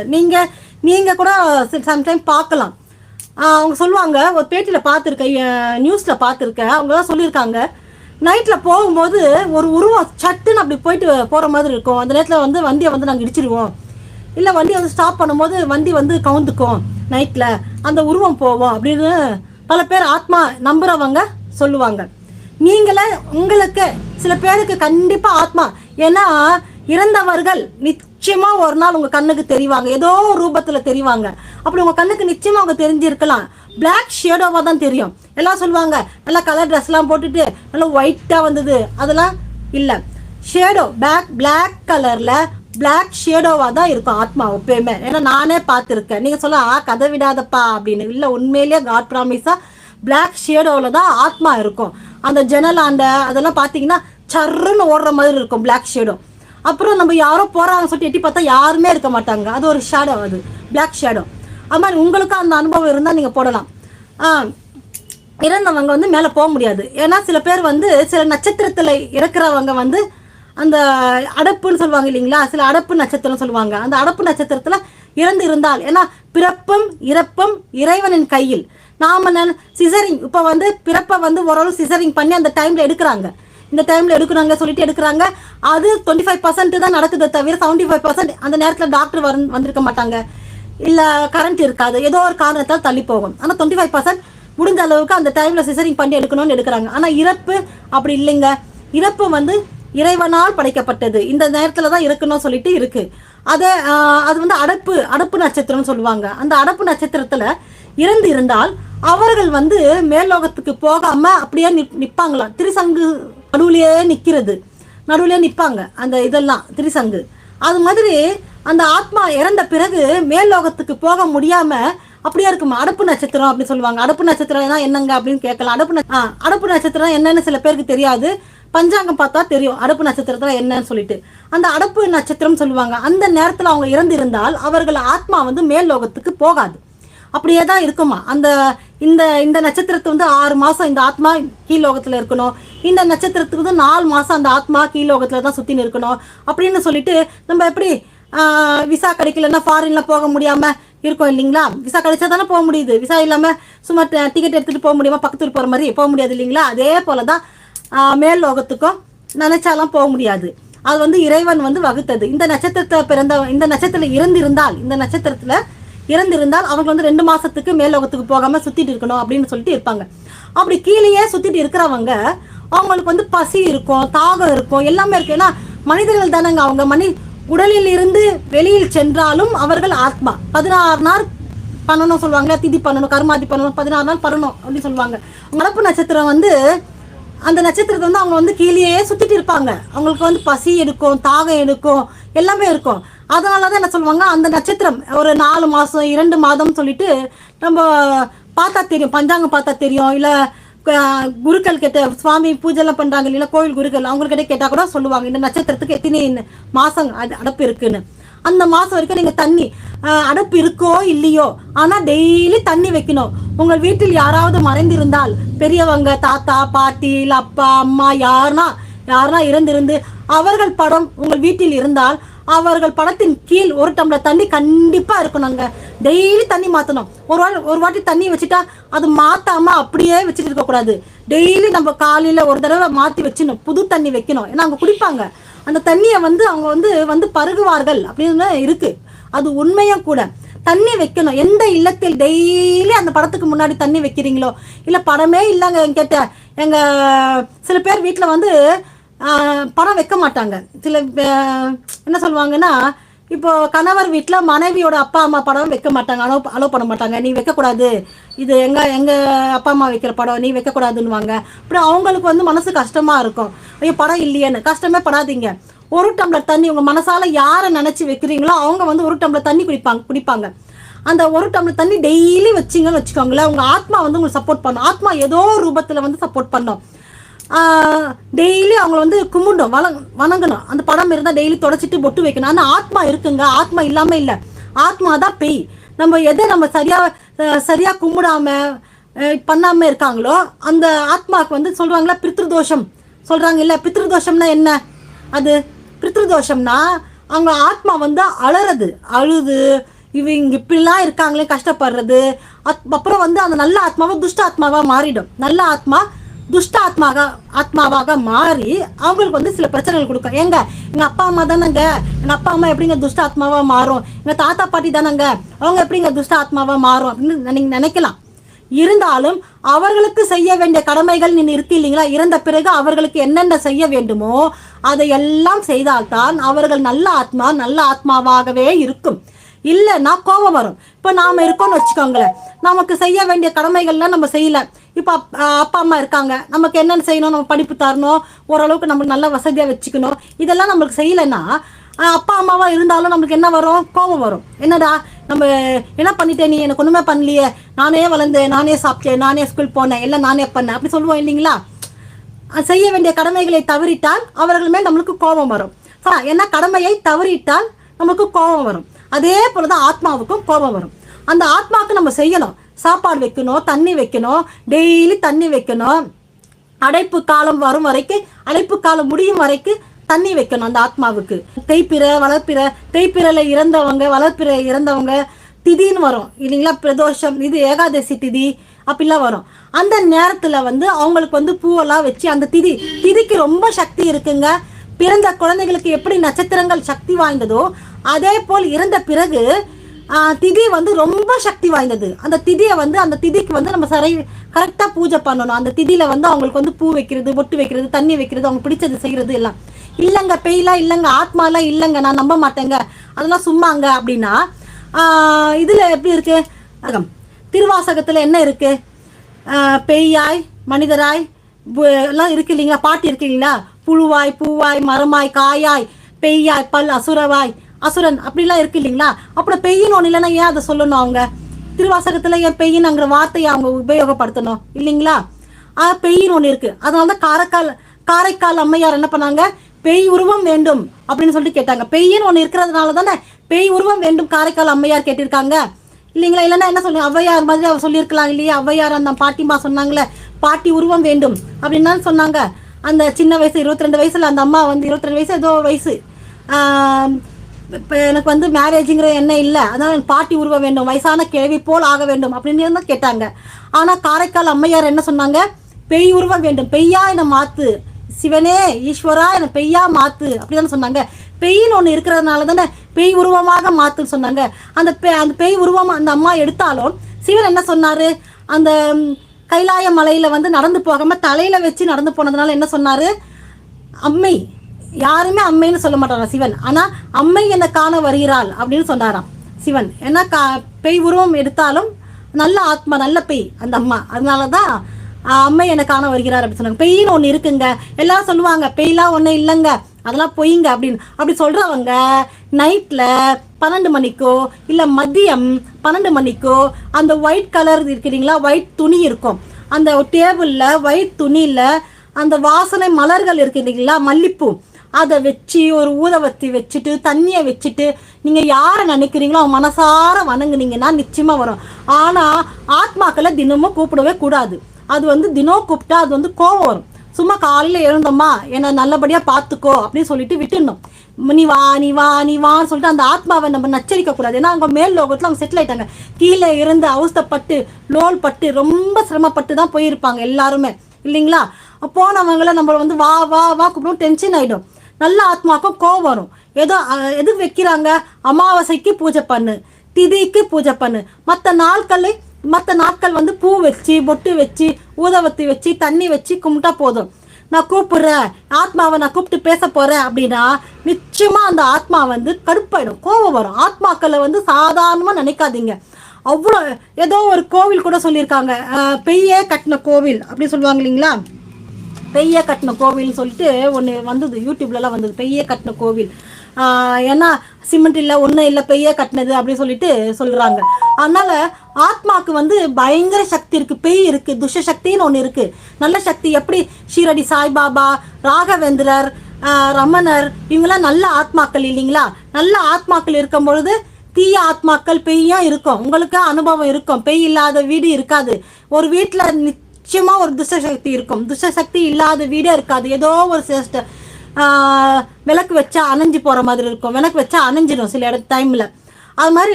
நீங்க கூட சம்டைம் பார்க்கலாம். அவங்க சொல்லுவாங்க, ஒரு பேட்டியில் பார்த்துருக்கேன், நியூஸில் பார்த்துருக்கேன், அவங்க தான் சொல்லியிருக்காங்க, நைட்டில் போகும்போது ஒரு உருவம் சட்டுன்னு அப்படி போயிட்டு போகிற மாதிரி இருக்கும். அந்த நேரத்தில் வந்து வண்டியை வந்து நாங்கள் இடிச்சிடுவோம், இல்லை வண்டியை வந்து ஸ்டாப் பண்ணும்போது வண்டி வந்து கவுந்துக்கும், நைட்டில் அந்த உருவம் போவோம் அப்படின்னு பல பேர் ஆத்மா நம்புறவங்க சொல்லுவாங்க. நீங்களே உங்களுக்கு சில பேருக்கு கண்டிப்பாக ஆத்மா, ஏன்னா இறந்தவர்கள் நிச்சயமா ஒரு நாள் உங்க கண்ணுக்கு தெரிவாங்க, ஏதோ ரூபத்துல தெரிவாங்க. அப்படி உங்க கண்ணுக்கு நிச்சயமா அவங்க தெரிஞ்சிருக்கலாம். பிளாக் ஷேடோவா தான் தெரியும். எல்லாம் சொல்லுவாங்க நல்லா கலர் ட்ரெஸ் எல்லாம் போட்டுட்டு நல்லா ஒயிட்டா வந்தது, அதெல்லாம் இல்ல. ஷேடோ பிளாக் கலர்ல பிளாக் ஷேடோவா தான் இருக்கும் ஆத்மா எப்பயுமே. ஏன்னா நானே பார்த்துருக்கேன். நீங்க சொல்ல கதை விடாதப்பா அப்படின்னு, இல்ல உண்மையிலேயே காட் ப்ராமிஸா பிளாக் ஷேடோவில் தான் ஆத்மா இருக்கும். அந்த ஜன்னலாண்ட அதெல்லாம் பார்த்தீங்கன்னா சர்ன்னு ஓடுற மாதிரி இருக்கும் பிளாக் ஷேடோ. அப்புறம் நம்ம யாரோ போறாங்க சொல்லிட்டு எட்டி பார்த்தா யாருமே இருக்க மாட்டாங்க, அது ஒரு ஷேடோ, அது பிளாக் ஷேடோ. அது மாதிரி உங்களுக்கும் அந்த அனுபவம் இருந்தால் நீங்கள் போடலாம். இறந்தவங்க வந்து மேலே போக முடியாது. ஏன்னா சில பேர் வந்து சில நட்சத்திரத்தில் இறக்குறவங்க வந்து அந்த அடப்புன்னு சொல்லுவாங்க இல்லைங்களா, சில அடப்பு நட்சத்திரம் சொல்லுவாங்க. அந்த அடப்பு நட்சத்திரத்தில் இறந்து இருந்தால், ஏன்னா பிறப்பும் இறப்பும் இறைவனின் கையில். நாம சிசரிங் இப்போ வந்து பிறப்பை வந்து ஓரளவு சிசரிங் பண்ணி அந்த டைமில் எடுக்கிறாங்க, இந்த டைமில் எடுக்கிறாங்க சொல்லிட்டு எடுக்கிறாங்க. அது 25% தான் நடக்குது தவிர 75% அந்த நேரத்தில் டாக்டர் வந்திருக்க மாட்டாங்க, இல்லை கரண்ட் இருக்காது, ஏதோ ஒரு காரணத்தால் தள்ளி போகும். ஆனால் 25% முடிஞ்ச அளவுக்கு அந்த டைமில் சிசரிங் பண்ணி எடுக்கணும்னு எடுக்கிறாங்க. ஆனால் இறப்பு அப்படி இல்லைங்க. இறப்பு வந்து இறைவனால் படைக்கப்பட்டது, இந்த நேரத்துல தான் இருக்கணும் சொல்லிட்டு இருக்கு. அதே அது வந்து அடப்பு நட்சத்திரம்னு சொல்லுவாங்க. அந்த அடப்பு நட்சத்திரத்துல இருந்தால் அவர்கள் வந்து மேல்லோகத்துக்கு போகாம அப்படியே நிப்பாங்களாம். திரிசங்கு நடுவுலயே நிப்பாங்க அந்த இதெல்லாம் திரிசங்கு. அது மாதிரி அந்த ஆத்மா இறந்த பிறகு மேல்லோகத்துக்கு போக முடியாம அப்படியே இருக்குமா. அடப்பு நட்சத்திரம் அப்படின்னு சொல்லுவாங்க. அடப்பு நட்சத்திரம் என்னங்க அப்படின்னு கேட்கலாம். அடப்பு நட்சத்திரம் என்னன்னு சில பேருக்கு தெரியாது. பஞ்சாங்கம் பார்த்தா தெரியும் அடப்பு நட்சத்திரத்துல என்னன்னு சொல்லிட்டு. அந்த அடப்பு நட்சத்திரம் சொல்லுவாங்க. அந்த நேரத்துல அவங்க இறந்திருந்தால் அவர்கள் ஆத்மா வந்து மேல் லோகத்துக்கு போகாது, அப்படியே தான் இருக்குமா. அந்த இந்த இந்த நட்சத்திரத்துக்கு வந்து 6 மாசம் இந்த ஆத்மா கீழோகத்துல இருக்கணும், இந்த நட்சத்திரத்துக்கு வந்து 4 மாசம் அந்த ஆத்மா கீழோகத்துல தான் சுத்தின்னு இருக்கணும் அப்படின்னு சொல்லிட்டு. நம்ம எப்படி விசா கிடைக்கலன்னா ஃபாரின்ல போக முடியாம இருக்கும் இல்லைங்களா? விசா கிடைச்சா தானே போக முடியுது. விசா இல்லாம சும்மா டிக்கெட் எடுத்துட்டு போக முடியுமா? பக்கத்துல போற மாதிரி போக முடியாது இல்லைங்களா? அதே போலதான் மேல் லோகத்துக்கும் நினைச்சாலாம் போக முடியாது. அது வந்து இறைவன் வந்து வகுத்தது. இந்த நட்சத்திரத்துல இறந்திருந்தால் அவங்க வந்து 2 மாசத்துக்கு மேல் லோகத்துக்கு போகாம சுத்திட்டு இருக்கணும் அப்படின்னு சொல்லிட்டு இருப்பாங்க. அப்படி கீழேயே சுத்திட்டு இருக்கிறவங்க அவங்களுக்கு வந்து பசி இருக்கும், தாகம் இருக்கும், எல்லாமே இருக்கு. ஏன்னா மனிதர்கள் தானங்க அவங்க. உடலில் இருந்து வெளியில் சென்றாலும் அவர்கள் ஆத்மா. 16 நாள் பண்ணணும் சொல்லுவாங்க, திதி பண்ணணும், கர்மாதி பண்ணணும், 16 நாள் பண்ணணும் அப்படின்னு சொல்லுவாங்க. மலப்பு நட்சத்திரம் வந்து அந்த நட்சத்திரத்தை வந்து அவங்க வந்து கீழேயே சுத்திட்டு இருப்பாங்க. அவங்களுக்கு வந்து பசி எடுக்கும், தாகம் எடுக்கும், எல்லாமே இருக்கும். அதனாலதான் என்ன சொல்லுவாங்க, அந்த நட்சத்திரம் ஒரு 4 மாசம் 2 மாதம் சொல்லிட்டு நம்ம பார்த்தா தெரியும், பஞ்சாங்கம் பார்த்தா தெரியும். இல்ல குருக்கள் கிட்ட சுவாமி பூஜை எல்லாம் பண்றாங்க இல்ல, கோயில் குருக்கள் அவங்ககிட்ட கேட்டா கூட சொல்லுவாங்க இந்த நட்சத்திரத்துக்கு எத்தனை மாசம் அடப்பு இருக்குன்னு. அந்த மாசம் வரைக்கும் நீங்க தண்ணி அடப்பு இருக்கோ இல்லையோ, ஆனா டெய்லி தண்ணி வைக்கணும். உங்கள் வீட்டில் யாராவது மறைந்திருந்தால், பெரியவங்க, தாத்தா, பாட்டி, இல்ல அப்பா, அம்மா, யாருனா இருந்து அவர்கள் படம் உங்கள் வீட்டில் இருந்தால் அவர்கள் படத்தின் கீழ் 1 டம்ளர் தண்ணி கண்டிப்பா இருக்கணுங்க. டெய்லி தண்ணி மாத்தணும். ஒரு வாட்டி தண்ணி வச்சுட்டா அது மாத்தாம அப்படியே வச்சுட்டு இருக்க கூடாது. டெய்லி நம்ம காலையில ஒரு தடவை மாத்தி வச்சிடணும், புது தண்ணி வைக்கணும். ஏன்னா அவங்க குடிப்பாங்க அந்த தண்ணியை வந்து அவங்க வந்து பருகுவார்கள் அப்படின்னு இருக்கு. அது உண்மையும் கூட. தண்ணி வைக்கணும். எந்த இல்லத்தில் டெய்லி அந்த படத்துக்கு முன்னாடி தண்ணி வைக்கிறீங்களோ, இல்ல படமே இல்லைங்க கேட்ட எங்க சில பேர் வீட்டுல வந்து படம் வைக்க மாட்டாங்க. சில என்ன சொல்லுவாங்கன்னா, இப்போ கணவர் வீட்டுல மனைவியோட அப்பா அம்மா படம் வைக்க மாட்டாங்க, அலோ பண்ண மாட்டாங்க. நீ வைக்கக்கூடாது, இது எங்க அப்பா அம்மா வைக்கிற படம், நீ வைக்கக்கூடாதுன்னுவாங்க. அப்படி அவங்களுக்கு வந்து மனசு கஷ்டமா இருக்கும். ஐயோ படம் இல்லையேன்னு. கஷ்டமே படாதீங்க. 1 டம்ளர் தண்ணி உங்க மனசால யாரை நினைச்சு வைக்கிறீங்களோ அவங்க வந்து 1 டம்ளர் தண்ணி குடிப்பாங்க. அந்த 1 டம்ளர் தண்ணி டெய்லி வச்சிங்கன்னு வச்சுக்கோங்களேன், உங்க ஆத்மா வந்து உங்களுக்கு சப்போர்ட் பண்ணும். ஆத்மா ஏதோ ரூபத்துல வந்து சப்போர்ட் பண்ணும். டெய்லி அவங்களை வந்து கும்பிடணும், வணங்கணும். அந்த படம் இருந்தா டெய்லி தொடச்சிட்டு பொட்டு வைக்கணும். ஆனா ஆத்மா இருக்குங்க, ஆத்மா இல்லாம இல்ல. ஆத்மா தான் பேய். நம்ம எதை நம்ம சரியா கும்பிடாம பண்ணாம இருக்காங்களோ அந்த ஆத்மாவுக்கு வந்து சொல்றாங்களா பித்ருதோஷம் சொல்றாங்க இல்ல. பித்ருதோஷம்னா என்ன? அது பித்ருதோஷம்னா அவங்க ஆத்மா வந்து அழுது இவங்க இப்படிலாம் இருக்காங்களே கஷ்டப்படுறது. அப்புறம் வந்து அந்த நல்ல ஆத்மாவை துஷ்ட ஆத்மாவா மாறிடும். நல்ல ஆத்மா துஷ்ட ஆத்மாவாக மாறி அவங்களுக்கு வந்து சில பிரச்சனைகள் கொடுக்கும். எங்க அப்பா அம்மா தானங்க, எங்க அப்பா அம்மா எப்படிங்க துஷ்ட ஆத்மாவா மாறும், எங்க தாத்தா பாட்டி தானங்க, அவங்க எப்படிங்க துஷ்ட ஆத்மாவா மாறும் அப்படின்னு நீங்க நினைக்கலாம். இருந்தாலும் அவர்களுக்கு செய்ய வேண்டிய கடமைகள் நீங்க இருக்கு இல்லைங்களா? இறந்த பிறகு அவர்களுக்கு என்னென்ன செய்ய வேண்டுமோ அதை எல்லாம் செய்தால்தான் அவர்கள் நல்ல ஆத்மாவாகவே இருக்கும். இல்லைன்னா கோபம் வரும். இப்ப நாம இருக்கோம்னு வச்சுக்கோங்களேன், நமக்கு செய்ய வேண்டிய கடமைகள்லாம் நம்ம செய்யல. இப்ப அப்பா அம்மா இருக்காங்க, நமக்கு என்னென்ன செய்யணும், நம்ம படிப்பு தரணும், ஓரளவுக்கு நம்ம நல்ல வசதியா வச்சுக்கணும். இதெல்லாம் நம்மளுக்கு செய்யலைன்னா அப்பா அம்மாவா இருந்தாலும் நம்மளுக்கு என்ன வரும்? கோபம் வரும். என்னடா நம்ம என்ன பண்ணிட்டேன், நீ எனக்கு ஒண்ணுமே பண்ணலையே, நானே வளர்ந்தேன், நானே சாப்பிட்டேன், நானே ஸ்கூல் போனேன், எல்லாம் நானே பண்ணேன் அப்படி சொல்லுவோம் இல்லைங்களா? செய்ய வேண்டிய கடமைகளை தவறிட்டால் அவர்கள் மேல் நம்மளுக்கு கோபம் வரும். ஏன்னா கடமையை தவறிட்டால் நமக்கு கோபம் வரும். அதே போலதான் ஆத்மாவுக்கும் கோபம் வரும். அந்த ஆத்மாவுக்கு நம்ம செய்யணும், சாப்பாடு வைக்கணும், தண்ணி வைக்கணும், டெய்லி தண்ணி வைக்கணும். அடைப்பு காலம் வரும் வரைக்கும், அடைப்பு காலம் முடியும் வரைக்கும் தண்ணி வைக்கணும் அந்த ஆத்மாவுக்கு. தேய்பிறையில இறந்தவங்க, வளர்ப்பிற இறந்தவங்க திதின்னு வரும் இல்லைங்களா? பிரதோஷம், இது ஏகாதசி திதி அப்படிலாம் வரும். அந்த நேரத்துல வந்து அவங்களுக்கு வந்து பூவெல்லாம் வச்சு அந்த திதிக்கு ரொம்ப சக்தி இருக்குங்க. பிறந்த குழந்தைகளுக்கு எப்படி நட்சத்திரங்கள் சக்தி வாய்ந்ததோ அதே போல் இறந்த பிறகு திதி வந்து ரொம்ப சக்தி வாய்ந்தது. அந்த திதியை வந்து அந்த திதிக்கு வந்து நம்ம கரெக்டா பூஜை பண்ணணும். அந்த திதியில வந்து அவங்களுக்கு வந்து பூ வைக்கிறது, பொட்டு வைக்கிறது, தண்ணி வைக்கிறது, அவங்க பிடிச்சது செய்யறது எல்லாம். இல்லைங்க பேய்லாம் இல்லைங்க, ஆத்மாலாம் இல்லைங்க, நான் நம்ப மாட்டேங்க, அதெல்லாம் சும்மாங்க அப்படின்னா இதில் எப்படி இருக்கு? திருவாசகத்தில் என்ன இருக்கு? பேயாய் மனிதராய் எல்லாம் இருக்கு இல்லைங்களா, பாட்டு இருக்கு இல்லைங்களா, புழுவாய் பூவாய் மரமாய் காயாய் பெய்யாய் பல் அசுரவாய் அசுரன் அப்படிலாம் இருக்கு இல்லைங்களா. அப்புறம் பெய்யின்னு ஒன்று இல்லைன்னா ஏன் அதை சொல்லணும்? அவங்க திருவாசகத்தில் ஏன் பெய்யின்னுங்கிற வார்த்தையை அவங்க உபயோகப்படுத்தணும் இல்லைங்களா? பெய்யின்னு ஒன்று இருக்கு. அதனால தான் காரைக்கால் அம்மையார் என்ன பண்ணாங்க, பேய் உருவம் வேண்டும் அப்படின்னு சொல்லிட்டு கேட்டாங்க. பெய்யின்னு ஒன்று இருக்கிறதுனால தானே பேய் உருவம் வேண்டும் காரைக்கால் அம்மையார் கேட்டிருக்காங்க இல்லைங்களா. இல்லைன்னா என்ன சொல்லுங்க, ஔவையார் மாதிரி அவர் சொல்லியிருக்கலாம் இல்லையா. ஔவையார் அந்த பாட்டிமா சொன்னாங்களே, பாட்டி உருவம் வேண்டும் அப்படின்னு தான் சொன்னாங்க. அந்த சின்ன வயசு 22 வயசுல அந்த அம்மா வந்து 22 வயசு ஏதோ வயசு, இப்போ எனக்கு வந்து மேரேஜுங்கிற எண்ணம் இல்லை, அதனால எனக்கு பாட்டி உருவ வேண்டும், வயசான கிழவி போல் ஆக வேண்டும் அப்படின்னு தான் கேட்டாங்க. ஆனால் காரைக்கால் அம்மையார் என்ன சொன்னாங்க, பெய் உருவம் வேண்டும், பெய்யா என்னை மாத்து, சிவனே ஈஸ்வரா என்னை பெய்யா மாத்து அப்படிதான் சொன்னாங்க. பெய்ன்னு ஒன்று இருக்கிறதுனால தானே பெய் உருவமாக மாத்துன்னு சொன்னாங்க. அந்த பெய் உருவம் அந்த அம்மா எடுத்தாலும் சிவன் என்ன சொன்னாரு, அந்த கைலாய மலையில வந்து நடந்து போகாம தலையில வச்சு நடந்து போனதுனால என்ன சொன்னாரு, அம்மை, யாருமே அம்மைன்னு சொல்ல மாட்டாரா சிவன், ஆனா அம்மை என்னை காண வருகிறாள் அப்படின்னு சொன்னாராம் சிவன். ஏன்னா பெய் உருவம் எடுத்தாலும் நல்ல ஆத்மா, நல்ல பெய் அந்த அம்மா, அதனாலதான் அம்மை என்னை காண வருகிறார் அப்படின்னு சொன்னாங்க. பெய்ன்னு ஒன்று இருக்குங்க, எல்லாரும் சொல்லுவாங்க பெய்லாம் ஒன்றும் இல்லைங்க, அதெல்லாம் பொய்ங்க அப்படின்னு. அப்படி சொல்றவங்க நைட்ல 12 மணிக்கோ இல்லை மதியம் 12 மணிக்கோ அந்த ஒயிட் கலர் இருக்கிறீங்களா, ஒயிட் துணி இருக்கும் அந்த டேபிள்ல, ஒயிட் துணியில அந்த வாசனை மலர்கள் இருக்கு இல்லைங்களா, மல்லிப்பூ, அதை வச்சு ஒரு ஊதவத்தி வச்சுட்டு தண்ணியை வச்சுட்டு நீங்க யாரை நினைக்கிறீங்களோ அவங்க மனசார வணங்குனீங்கன்னா நிச்சயமா வரும். ஆனா ஆத்மாக்களை தினமும் கூப்பிடவே கூடாது. அது வந்து தினம் கூப்பிட்டா அது வந்து கோவம் வரும். சும்மா காலையில் எழுந்தோமா என்னை நல்லபடியாக பார்த்துக்கோ அப்படின்னு சொல்லிட்டு விட்டுடணும். நீ வா நீ வா நீ வான்னு சொல்லிட்டு அந்த ஆத்மாவை நம்ம நச்சரிக்க கூடாது. ஏன்னா அவங்க மேல் லோகத்தில் அவங்க செட்டில் ஆயிட்டாங்க. கீழே இருந்து அவஸ்தப்பட்டு லோல் பட்டு ரொம்ப சிரமப்பட்டு தான் போயிருப்பாங்க எல்லாருமே இல்லைங்களா. போனவங்கள நம்ம வந்து வா வா வா கூப்பிடும், டென்ஷன் ஆகிடும். நல்ல ஆத்மாக்கும் கோவம் வரும். ஏதோ எது வைக்கிறாங்க, அமாவாசைக்கு பூஜை பண்ணு, திதிக்கு பூஜை பண்ணு, மற்ற நாட்கள் வந்து பூ வச்சு பொட்டு வச்சு ஊதவத்தி வச்சு தண்ணி வச்சு கும்பிட்டா போதும். நான் கூப்பிடுறேன் ஆத்மாவை, நான் கூப்பிட்டு பேச போறேன் அப்படின்னா நிச்சயமா அந்த ஆத்மா வந்து கடுப்பாயிடும், கோவம் வரும். ஆத்மாக்களை வந்து சாதாரணமா நினைக்காதீங்க. அவ்வளோ ஏதோ ஒரு கோவில் கூட சொல்லியிருக்காங்க, பெய்யே கட்டின கோவில் அப்படி சொல்லுவாங்க இல்லைங்களா. பெய்ய கட்டின கோவில்னு சொல்லிட்டு ஒன்று வந்தது, யூடியூப்லலாம் வந்தது, பெய்ய கட்டின கோவில். ஏன்னா சிமெண்ட் இல்லை ஒன்றும் இல்லை பெய்ய கட்டினது அப்படின்னு சொல்லிட்டு சொல்கிறாங்க. அதனால ஆத்மாவுக்கு வந்து பயங்கர சக்தி இருக்குது, பெய் இருக்குது, துஷ்ட சக்தின்னு ஒன்று இருக்குது, நல்ல சக்தி. எப்படி ஷீரடி சாய்பாபா, ராகவேந்திரர், ரமணர் இவங்கெல்லாம் நல்ல ஆத்மாக்கள் இல்லைங்களா. நல்ல ஆத்மாக்கள் இருக்கும் பொழுது தீய ஆத்மாக்கள் பெய்யா இருக்கும், உங்களுக்கு அனுபவம் இருக்கும். பெய் இல்லாத வீடு இருக்காது. ஒரு வீட்டில் நிச்சயமா ஒரு துஷ்டசக்தி இருக்கும், துஷ்டசக்தி இல்லாத வீடே இருக்காது. ஏதோ ஒரு சிஸ்ட விளக்கு வச்சா அணைஞ்சு போற மாதிரி இருக்கும், விளக்கு வச்சா அணைஞ்சிடும் சில டைம்ல. அது மாதிரி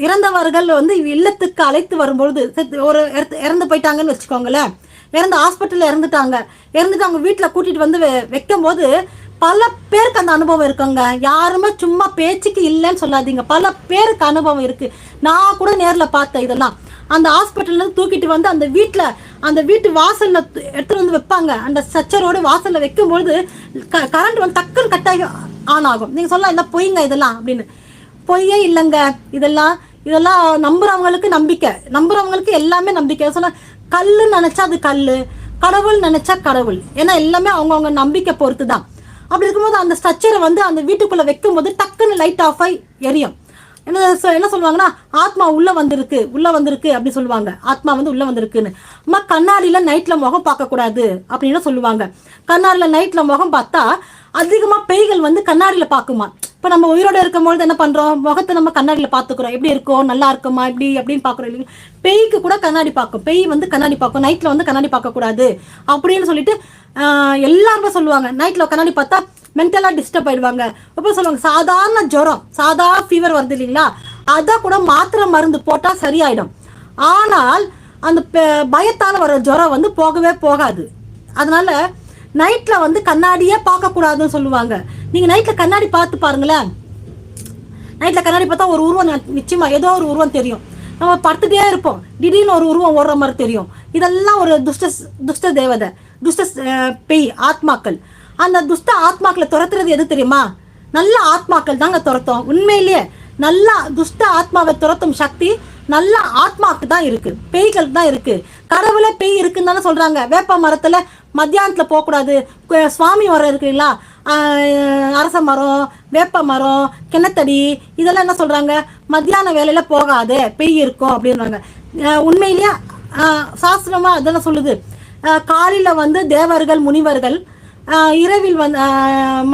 இறந்தவர்கள் வந்து இல்லத்துக்கு அழைத்து வரும்பொழுது ஒரு இறந்து போயிட்டாங்கன்னு வச்சுக்கோங்களேன், இறந்து ஹாஸ்பிட்டல்ல இறந்துட்டு அவங்க வீட்டில் கூட்டிட்டு வந்து வைக்கும் போது பல பேருக்கு அந்த அனுபவம் இருக்குங்க. யாருமே சும்மா பேச்சுக்கு இல்லைன்னு சொல்லாதீங்க, பல பேருக்கு அனுபவம் இருக்கு. நான் கூட நேரில் பார்த்தேன் இதெல்லாம். அந்த ஹாஸ்பிட்டல்லேருந்து தூக்கிட்டு வந்து அந்த வீட்டு வாசலில் எடுத்துகிட்டு வந்து வைப்பாங்க. அந்த சச்சரோடு வாசலில் வைக்கும்பொழுது கரண்ட் வந்து டக்குன்னு கட்டாகி ஆன் ஆகும். நீங்கள் சொல்லலாம் இல்லை பொய்ங்க இதெல்லாம் அப்படின்னு. பொய்யே இல்லைங்க, இதெல்லாம் நம்புறவங்களுக்கு நம்பிக்கை, நம்புறவங்களுக்கு எல்லாமே நம்பிக்கை. சொல்ல கல்லுன்னு நினச்சா அது கல், கடவுள் நினச்சா கடவுள், ஏன்னா எல்லாமே அவங்கவுங்க நம்பிக்கை பொறுத்து தான். அப்படி இருக்கும்போது அந்த ஸ்ட்ரக்சரை வந்து அந்த வீட்டுக்குள்ளே வைக்கும்போது டக்குன்னு லைட் ஆஃப் ஆகி எரியும். என்ன சொல்லுவாங்கன்னா ஆத்மா உள்ள வந்திருக்கு அப்படி சொல்லுவாங்க. ஆத்மா வந்து உள்ள வந்திருக்குன்னு. அம்மா கண்ணாடியில நைட்ல முகம் பார்க்க கூடாது அப்படின்னு சொல்லுவாங்க. கண்ணாடியில நைட்ல முகம் பார்த்தா அதிகமா பேய்கள் வந்து கண்ணாடியில பாக்குமா. இப்ப நம்ம உயிரோட இருக்கும்போது என்ன பண்றோம், முகத்தை நம்ம கண்ணாடியில பாத்துக்கிறோம், எப்படி இருக்கும், நல்லா இருக்குமா இப்படி அப்படின்னு பாக்குறோம் இல்லைங்க. பேய்க்கு கூட கண்ணாடி பார்க்கும், பேய் வந்து கண்ணாடி பார்க்கும், நைட்ல வந்து கண்ணாடி பார்க்க கூடாது அப்படின்னு சொல்லிட்டு எல்லாருமே சொல்லுவாங்க. நைட்ல கண்ணாடி பார்த்தா மென்டலாக டிஸ்டர்ப் ஆயிடுவாங்க. அப்புறம் சொல்லுவாங்க சாதாரண ஜுரம், சாதாரண ஃபீவர் வருது இல்லைங்களா, அதை கூட மாத்திரை மருந்து போட்டால் சரியாயிடும். ஆனால் அந்த பயத்தால் வர ஜுரம் வந்து போகவே போகாது. அதனால நைட்டில் வந்து கண்ணாடியே பார்க்கக்கூடாதுன்னு சொல்லுவாங்க. நீங்கள் நைட்டில் கண்ணாடி பார்த்து பாருங்களேன். நைட்டில் கண்ணாடி பார்த்தா ஒரு உருவம் நிச்சயமாக ஏதோ ஒரு உருவம் தெரியும். நம்ம படுத்துட்டே இருப்போம், திடீர்னு ஒரு உருவம் ஓடுற மாதிரி தெரியும். இதெல்லாம் ஒரு துஷ்ட தேவதை, துஷ்ட பேய் ஆத்மாக்கள். அந்த துஷ்ட ஆத்மாக்களை துரத்துறது எது தெரியுமா? நல்ல ஆத்மாக்கள் தாங்க துரத்தும். உண்மையிலேயே நல்ல துஷ்ட ஆத்மாவை துரத்தும் சக்தி நல்ல ஆத்மாக்கு தான் இருக்கு, பேய்களுக்கு தான் இருக்கு. கடவுளே பேய் இருக்குன்னு தானே சொல்றாங்க. வேப்ப மரத்துல மத்தியானத்துல போகக்கூடாது. சுவாமி மரம் இருக்குங்களா, அரச மரம், வேப்ப மரம், கிணத்தடி, இதெல்லாம் என்ன சொல்றாங்க? மத்தியான வேலையில போகாது, பேய் இருக்கும் அப்படின்றாங்க. உண்மையிலேயே சாஸ்திரமா அதெல்லாம் சொல்லுது. காலையில வந்து தேவர்கள் முனிவர்கள், இரவில் வந்து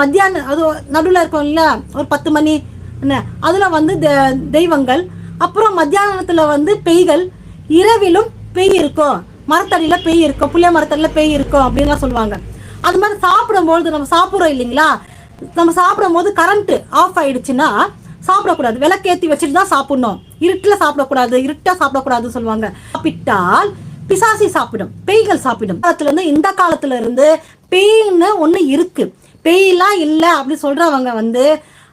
மத்தியானம் அது நடுவில் இருக்கும் இல்லையா, ஒரு 10 மணி என்ன, அதில் வந்து தெய்வங்கள், அப்புறம் மத்தியானத்தில் வந்து பேய்கள், இரவிலும் பேய் இருக்கும், மரத்தடியில் பேய் இருக்கும், புளிய மரத்தடியில் பேய் இருக்கும் அப்படின்லாம் சொல்லுவாங்க. அது மாதிரி சாப்பிடும்போது நம்ம சாப்பிட்றோம் இல்லைங்களா, நம்ம சாப்பிடும் போது கரண்ட் ஆஃப் ஆயிடுச்சுன்னா சாப்பிடக்கூடாது, விளக்கேற்றி வச்சுட்டு தான் சாப்பிடணும். இருட்டில் சாப்பிடக்கூடாது, இருட்டாக சாப்பிடக்கூடாதுன்னு சொல்லுவாங்க. சாப்பிட்டால் பிசாசி சாப்பிடும், பேய்கள் சாப்பிடும். காலத்துல இருந்து இந்த காலத்துல இருந்து பேய்ன்னு ஒண்ணு இருக்கு, பேய்லாம் இல்லை அப்படி சொல்றவங்க வந்து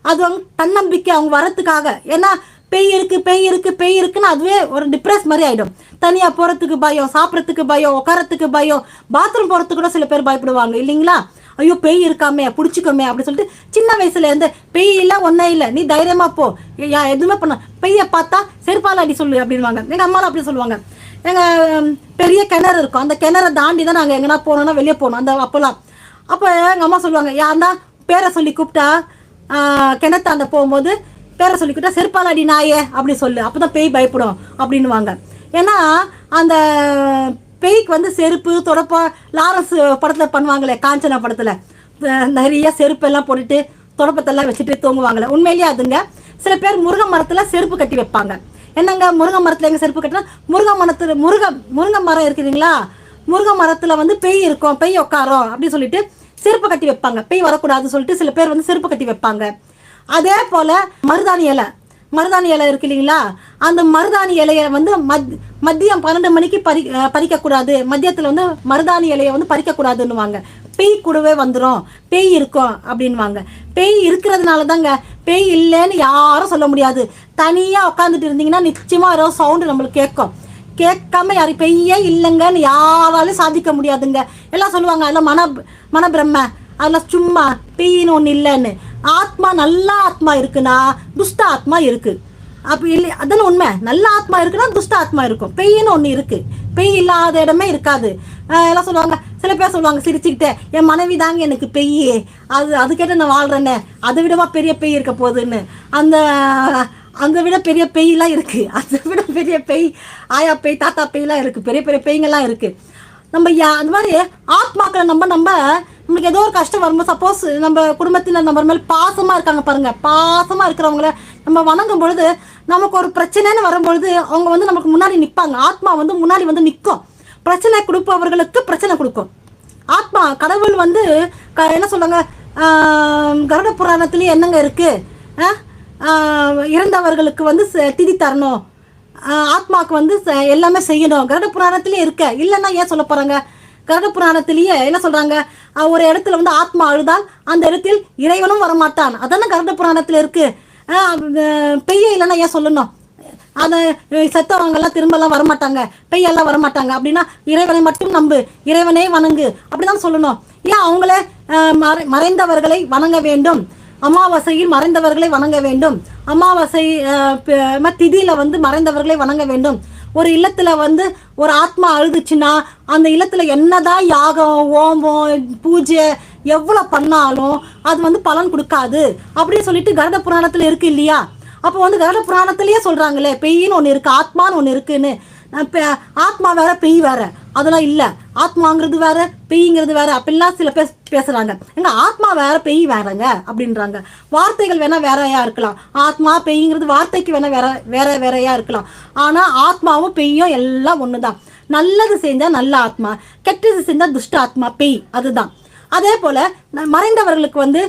அது அவங்க தன்னம்பிக்கை அவங்க வரத்துக்காக. ஏன்னா பேய் இருக்கு பேய் இருக்கு பேய் இருக்குன்னு அதுவே ஒரு டிப்ரெஸ் மாதிரி ஆயிடும். தனியா போறதுக்கு பயம், சாப்பிட்றதுக்கு பயம், உட்காரத்துக்கு பயம், பாத்ரூம் போறதுக்கு கூட சில பேர் பயப்படுவாங்க இல்லைங்களா. ஐயோ பேய் இருக்காமே பிடிச்சிக்கோமே அப்படி சொல்லிட்டு சின்ன வயசுல இருந்து பேய் இல்லை ஒன்னே இல்லை, நீ தைரியமா போ, எதுவுமே பண்ண, பெய்ய பார்த்தா செருப்பால் அடி சொல்லு அப்படின்வாங்க. எங்க அம்மாலாம் அப்படி சொல்லுவாங்க. எங்கள் பெரிய கிணறு இருக்கும், அந்த கிணறை தாண்டி தான் நாங்கள் எங்கன்னா போனோம்னா வெளியே போகணும் அந்த அப்போலாம். அப்போ எங்கள் அம்மா சொல்லுவாங்க, யாருன்னா பேரை சொல்லி கூப்பிட்டா கிணத்தாண்ட போகும்போது பேரை சொல்லி கூப்பிட்டா செருப்பால் அடி நாயே அப்படி சொல்லு, அப்போ தான் பேய் பயப்படும் அப்படின்வாங்க. ஏன்னா அந்த பேய்க்கு வந்து செருப்பு தொடப்பா, லாரன்ஸ் படத்தில் பண்ணுவாங்களே, காஞ்சனா படத்தில் நிறைய செருப்பெல்லாம் போட்டுட்டு தொடப்பத்தெல்லாம் வச்சுட்டு தூங்குவாங்களே, உண்மையிலேயே அதுங்க. சில பேர் முருங்கை மரத்தில் செருப்பு கட்டி வைப்பாங்க. என்னங்க முருங்கை மரத்தில் எங்கே செருப்பு கட்டினா, முருங்கை மரம் இருக்குதுங்களா, முருங்கை மரத்தில் வந்து பேய் இருக்கும், பேய் உட்காரோம் அப்படின்னு சொல்லிட்டு செருப்பு கட்டி வைப்பாங்க, பேய் வரக்கூடாதுன்னு சொல்லிட்டு சில பேர் வந்து செருப்பு கட்டி வைப்பாங்க. அதே போல் மருதாணி இலை இருக்கு இல்லைங்களா, அந்த மருதாணி இலையை வந்து மதியம் 12 மணிக்கு பறிக்கக்கூடாது, மதியத்தில் வந்து மருதாணி இலையை வந்து பறிக்கக்கூடாதுன்னுவாங்க. பேய் கூடவே வந்துடும், பேய் இருக்கும் அப்படின்வாங்க. பேய் இருக்கிறதுனால தாங்க, பேய் இல்லைன்னு யாரும் சொல்ல முடியாது. தனியாக உட்காந்துட்டு இருந்தீங்கன்னா நிச்சயமாக ஏதோ சவுண்டு நம்மளுக்கு கேட்கும். கேட்காம யாரும் பெய்யே இல்லைங்கன்னு யாராலையும் சாதிக்க முடியாதுங்க. எல்லாம் சொல்லுவாங்க அதெல்லாம் மனபிரம்ம, அதெல்லாம் சும்மா, பேயின்னு ஒன்று இல்லைன்னு. ஆத்மா நல்ல ஆத்மா இருக்குன்னா துஷ்ட ஆத்மா இருக்கு, அப்படி இல்லை அதான உண்மை. நல்ல ஆத்மா இருக்குன்னா துஷ்ட ஆத்மா இருக்கும், பெய்ன்னு ஒன்று இருக்கு, பெய் இல்லாத இடமே இருக்காது. எல்லாம் சொல்லுவாங்க, சில பேர் சொல்லுவாங்க சிரிச்சுக்கிட்டே, என் மனைவி தாங்க எனக்கு பெய், அது கேட்ட நான் வாழ்றேன்னு, அதை விடவா பெரிய பெய் இருக்க போகுதுன்னு. அந்த விட பெரிய பெய்யெல்லாம் இருக்கு, அதை விட பெரிய பெய், ஆயா பெய், தாத்தா பெய்லாம் இருக்கு, பெரிய பெரிய பெய்ங்கெல்லாம் இருக்கு. நம்ம அந்த மாதிரி ஆத்மாக்களை நம்மளுக்கு ஏதோ ஒரு கஷ்டம் வரும்போது, சப்போஸ் நம்ம குடும்பத்தில் நம்ம மேலே பாசமாக இருக்காங்க பாருங்க, பாசமாக இருக்கிறவங்கள நம்ம வணங்கும் பொழுது நமக்கு ஒரு பிரச்சனைன்னு வரும்பொழுது அவங்க வந்து நமக்கு முன்னாடி நிற்பாங்க. ஆத்மா வந்து முன்னாடி வந்து நிற்கும், பிரச்சனை கொடுப்பவர்களுக்கு பிரச்சனை கொடுக்கும். ஆத்மா கடவுள் வந்து என்ன சொல்றாங்க, கருட புராணத்திலேயே என்னங்க இருக்கு, இறந்தவர்களுக்கு வந்து திதி தரணும், ஆத்மாவுக்கு வந்து எல்லாமே செய்யணும், கருட புராணத்திலேயே இருக்க. இல்லைன்னா ஏன் சொல்ல போறாங்க, கருட புராணத்திலேயே என்ன சொல்றாங்க, ஒரு இடத்துல வந்து ஆத்மா அழுதால் அந்த இடத்தில் இறைவனும் வரமாட்டான், அதான கருட புராணத்துல இருக்கு. பெய்ய இல்லைன்னா ஏன் சொல்லணும், அதை செத்தவங்கெல்லாம் திரும்பலாம் வரமாட்டாங்க, பெய்யெல்லாம் வரமாட்டாங்க அப்படின்னா இறைவனை மட்டும் நம்பு, இறைவனே வணங்கு அப்படிதான் சொல்லணும். ஏன் அவங்களே மறைந்தவர்களை வணங்க வேண்டும், அமாவாசையில் மறைந்தவர்களை வணங்க வேண்டும், அமாவாசை திதியில வந்து மறைந்தவர்களை வணங்க வேண்டும். ஒரு இல்லத்துல வந்து ஒரு ஆத்மா அழுதுச்சுன்னா அந்த இல்லத்துல என்னதான் யாகம், ஓமம், பூஜை எவ்வளவு பண்ணாலும் அது வந்து பலன் கொடுக்காது அப்படின்னு சொல்லிட்டு கருட புராணத்துல இருக்கு இல்லையா. அப்போ வந்து கருட புராணத்திலேயே சொல்றாங்களே பெய்ன்னு ஒன்று இருக்கு, ஆத்மான்னு ஒன்று இருக்குன்னு. ஆத்மா வேற பெய் வேற, அதெல்லாம் இல்லை, ஆத்மாங்கிறது வேற பெய்ங்கிறது வேற அப்படிலாம் சில பேர் பேசுறாங்க. எங்க ஆத்மா வேற பெய் வேறங்க அப்படின்றாங்க. வார்த்தைகள் வேணா வேறையா இருக்கலாம், ஆத்மா பெய்ங்கிறது வார்த்தைக்கு வேணா வேறையா இருக்கலாம். ஆனா ஆத்மாவும் பெய்யும் எல்லாம் ஒண்ணுதான். நல்லது செஞ்சா நல்ல ஆத்மா, கெட்டது செஞ்சா துஷ்ட ஆத்மா, பெய், அதுதான். அதே போல மறைந்தவர்களுக்கு வந்து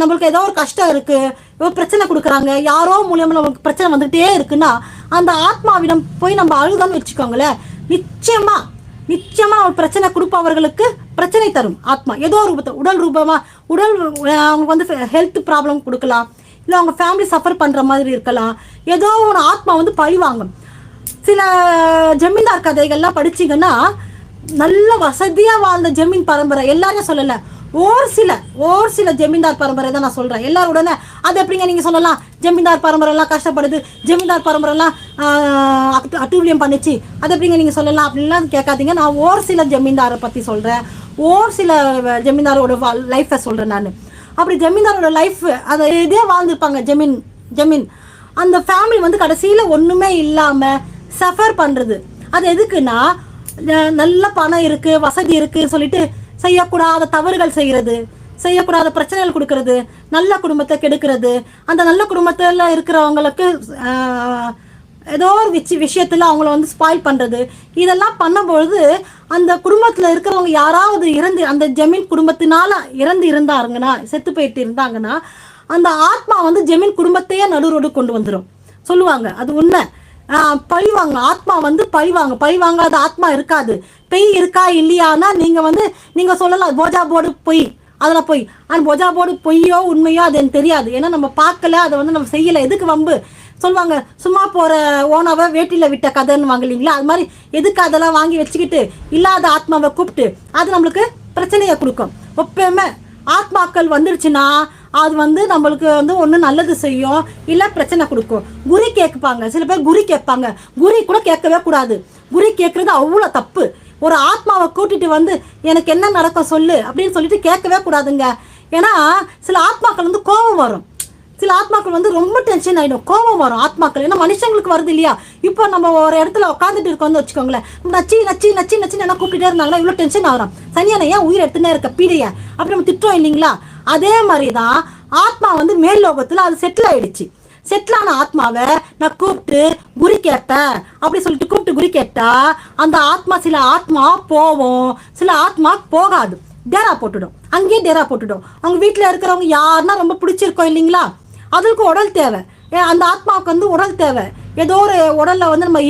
நம்மளுக்கு ஏதோ ஒரு கஷ்டம் இருக்கு, பிரச்சனை கொடுக்குறாங்க, யாரோ மூலியமா நமக்கு பிரச்சனை வந்துட்டே இருக்குன்னா அந்த ஆத்மாவிடம் போய் நம்ம அழுதான்னு வச்சுக்கோங்களேன், நிச்சயமா ஒரு பிரச்சனை கொடுப்பவர்களுக்கு பிரச்சனை தரும் ஆத்மா. ஏதோ ஒரு உடல் ரூபமா, அவங்க வந்து ஹெல்த் ப்ராப்ளம் கொடுக்கலாம், இல்லை அவங்க ஃபேமிலி சஃபர் பண்ற மாதிரி இருக்கலாம், ஏதோ ஒரு ஆத்மா வந்து பழி வாங்கும். சில ஜமீன்தார் கதைகள்லாம் படிச்சீங்கன்னா நல்ல வசதியா வாழ்ந்த ஜமீன் பரம்பரை, எல்லாரும் சொல்லல, ஒரு சில ஜமீன்தார் பரம்பரை தான் நான் சொல்கிறேன். எல்லாருடனே அது எப்படிங்க நீங்கள் சொல்லலாம், ஜமீன்தார் பரம்பரைலாம் கஷ்டப்படுது, ஜமீன்தார் பரம்பரைலாம் அட்டூழியம் பண்ணிச்சு, அது எப்படிங்க நீங்கள் சொல்லலாம் அப்படின்லாம் கேட்காதீங்க. நான் ஒரு சில ஜமீன்தாரை பற்றி சொல்கிறேன், ஒரு சில ஜமீன்தாரோட லைஃப்பை சொல்கிறேன் நான். அப்படி ஜமீன்தாரோட லைஃப் அதை இதே வாழ்ந்துருப்பாங்க. ஜமீன் அந்த ஃபேமிலி வந்து கடைசியில் ஒன்றுமே இல்லாமல் சஃபர் பண்ணுறது. அது எதுக்குன்னா, நல்ல பணம் இருக்குது, வசதி இருக்குன்னு சொல்லிட்டு செய்யக்கூடாத தவறுகள் செய்கிறது, செய்யக்கூடாத பிரச்சனைகள் கொடுக்கறது, நல்ல குடும்பத்தை கெடுக்கிறது, அந்த நல்ல குடும்பத்தில் இருக்கிறவங்களுக்கு ஏதோ ஒரு விஷயத்தில் அவங்கள வந்து ஸ்பாயில் பண்ணுறது, இதெல்லாம் பண்ணும்பொழுது அந்த குடும்பத்தில் இருக்கிறவங்க யாராவது அந்த ஜமீன் குடும்பத்தினால இருந்தாங்கன்னா, செத்து போயிட்டு இருந்தாங்கன்னா, அந்த ஆத்மா வந்து ஜமீன் குடும்பத்தையே நடுரோடு கொண்டு வந்துடும் சொல்லுவாங்க. அது உண்மை. பழிவாங்க, ஆத்மா வந்து பழிவாங்காத ஆத்மா இருக்காது. பெய் இருக்கா இல்லையானா நீங்கள் சொல்லலாம் போஜா போர்டு பொய், அதில் பொய். ஆனால் போஜா போர்டு பொய்யோ உண்மையோ அது எனக்கு தெரியாது. ஏன்னா நம்ம பார்க்கல, அதை வந்து நம்ம செய்யலை. எதுக்கு வம்பு சொல்லுவாங்க, சும்மா போகிற ஓனாவை வேட்டியில் விட்ட கதைன்னு வாங்க இல்லைங்களா, அது மாதிரி எதுக்கு அதெல்லாம் வாங்கி வச்சுக்கிட்டு இல்லாத ஆத்மாவை கூப்பிட்டு அது நம்மளுக்கு பிரச்சனையை கொடுக்கும். எப்பயுமே ஆத்மாக்கள் வந்துடுச்சுன்னா அது வந்து நம்மளுக்கு வந்து ஒன்று நல்லது செய்யும், இல்லை பிரச்சனை கொடுக்கும். குறி கேட்பாங்க, சில பேர் குறி கேட்பாங்க. குறி கூட கேட்கவே கூடாது. குறி கேட்குறது அவ்வளோ தப்பு. ஒரு ஆத்மாவை கூட்டிட்டு வந்து எனக்கு என்ன நடக்கும் சொல்லு அப்படின்னு சொல்லிட்டு கேட்கவே கூடாதுங்க. ஏன்னா சில ஆத்மாக்கள் வந்து கோபம் வரும், சில ஆத்மாக்கள் வந்து ரொம்ப டென்ஷன் ஆகிடும், கோபம் வரும் ஆத்மாக்கள். ஏன்னா மனுஷங்களுக்கு வருது இல்லையா. இப்போ நம்ம ஒரு இடத்துல உட்காந்துட்டு இருக்கோம்னு வச்சுக்கோங்களேன், நச்சி நச்சி நச்சி நச்சின்னு என்ன கூப்பிட்டுட்டே இருந்தாங்கன்னா இவ்வளோ டென்ஷன் ஆகிறோம். சனியான ஏன் உயிர் எடுத்துனே இருக்க பீடைய அப்படி நம்ம திட்டோம் இல்லைங்களா. அதே மாதிரி தான் ஆத்மா வந்து மேல் லோகத்தில் அது செட்டில் ஆயிடுச்சு. செட்டிலான ஆத்மாவை நான் கூப்பிட்டு குறி கேட்பேன் அப்படி சொல்லிட்டு கூப்பிட்டு குறி கேட்டா அந்த ஆத்மா, சில ஆத்மா போவோம், சில ஆத்மா போகாது, டேரா போட்டுடும், அங்கேயே டேரா போட்டுடும். அவங்க வீட்டில் இருக்கிறவங்க யாருன்னா ரொம்ப பிடிச்சிருக்கோம் இல்லைங்களா, அதுக்கு உடல் தேவை. அந்த ஆத்மாவுக்கு வந்து உடல் தேவை. ஏதோ ஒரு உடலில் வந்து நம்ம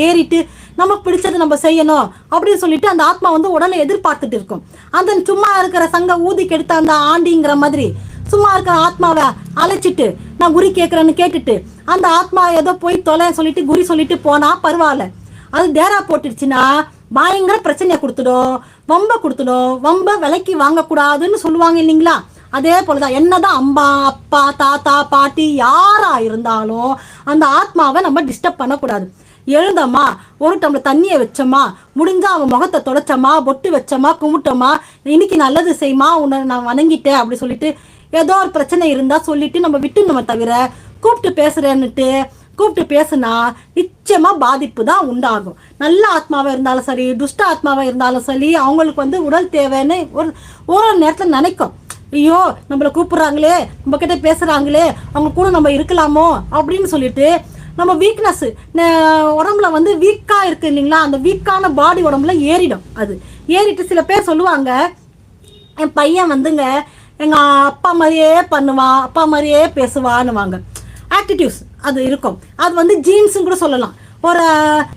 ஏறிட்டு நமக்கு பிடிச்சது நம்ம செய்யணும் அப்படின்னு சொல்லிட்டு அந்த ஆத்மா வந்து உடலை எதிர்பார்த்துட்டு இருக்கும். அந்த சும்மா இருக்கிற சங்க ஊதி கெடுத்த அந்த ஆண்டிங்கிற மாதிரி சும்மா இருக்கிற ஆத்மாவை அழைச்சிட்டு நான் குறி கேட்குறேன்னு கேட்டுட்டு அந்த ஆத்மா ஏதோ போய் தொலை சொல்லிட்டு குறி சொல்லிட்டு போனா பரவாயில்ல. அது டேரா போட்டுடுச்சுன்னா பயங்கர பிரச்சனையை கொடுத்துடும், வம்ப விலைக்கு வாங்கக்கூடாதுன்னு சொல்லுவாங்க இல்லைங்களா. அதே போலதான் என்னதான் அம்மா அப்பா தாத்தா பாட்டி யாரா இருந்தாலும் அந்த ஆத்மாவை நம்ம டிஸ்டர்ப் பண்ணக்கூடாது. எழுந்தம்மா, ஒரு டம்ளர் தண்ணியை வச்சோமா, முடிஞ்சா அவன் முகத்தை தொடச்சோமா, பொட்டு வச்சோமா, கும்பிட்டோமா, இன்னைக்கு நல்லது செய்யுமா, உன்னை நான் வணங்கிட்டேன் அப்படி சொல்லிட்டு ஏதோ ஒரு பிரச்சனை இருந்தா சொல்லிட்டு நம்ம விட்டுணுமே தவிர கூப்பிட்டு பேசுனா நிச்சயமா பாதிப்பு தான் உண்டாகும். நல்ல ஆத்மாவா இருந்தாலும் சரி, துஷ்ட ஆத்மாவா இருந்தாலும் சரி, அவங்களுக்கு வந்து உடல் தேவைன்னு ஒரு நேரத்துல நினைக்கும். ஐயோ நம்மளை கூப்பிடுறாங்களே, நம்ம கிட்ட பேசுறாங்களே, அவங்க கூட நம்ம இருக்கலாமோ அப்படின்னு சொல்லிட்டு நம்ம வீக்னஸ் உடம்புல வந்து வீக்கா இருக்கு இல்லைங்களா, அந்த வீக்கான பாடி உடம்புல ஏறிடும். அது ஏறிட்டு சில பேர் சொல்லுவாங்க, என் பையன் வந்துங்க எங்க அப்பா மாதிரியே பண்ணுவான், அப்பா மாதிரியே பேசுவான்னுவாங்க. ஆக்டிடியூட்ஸ் அது இருக்கும். அது வந்து ஜீன்ஸும் கூட சொல்லலாம். ஒரு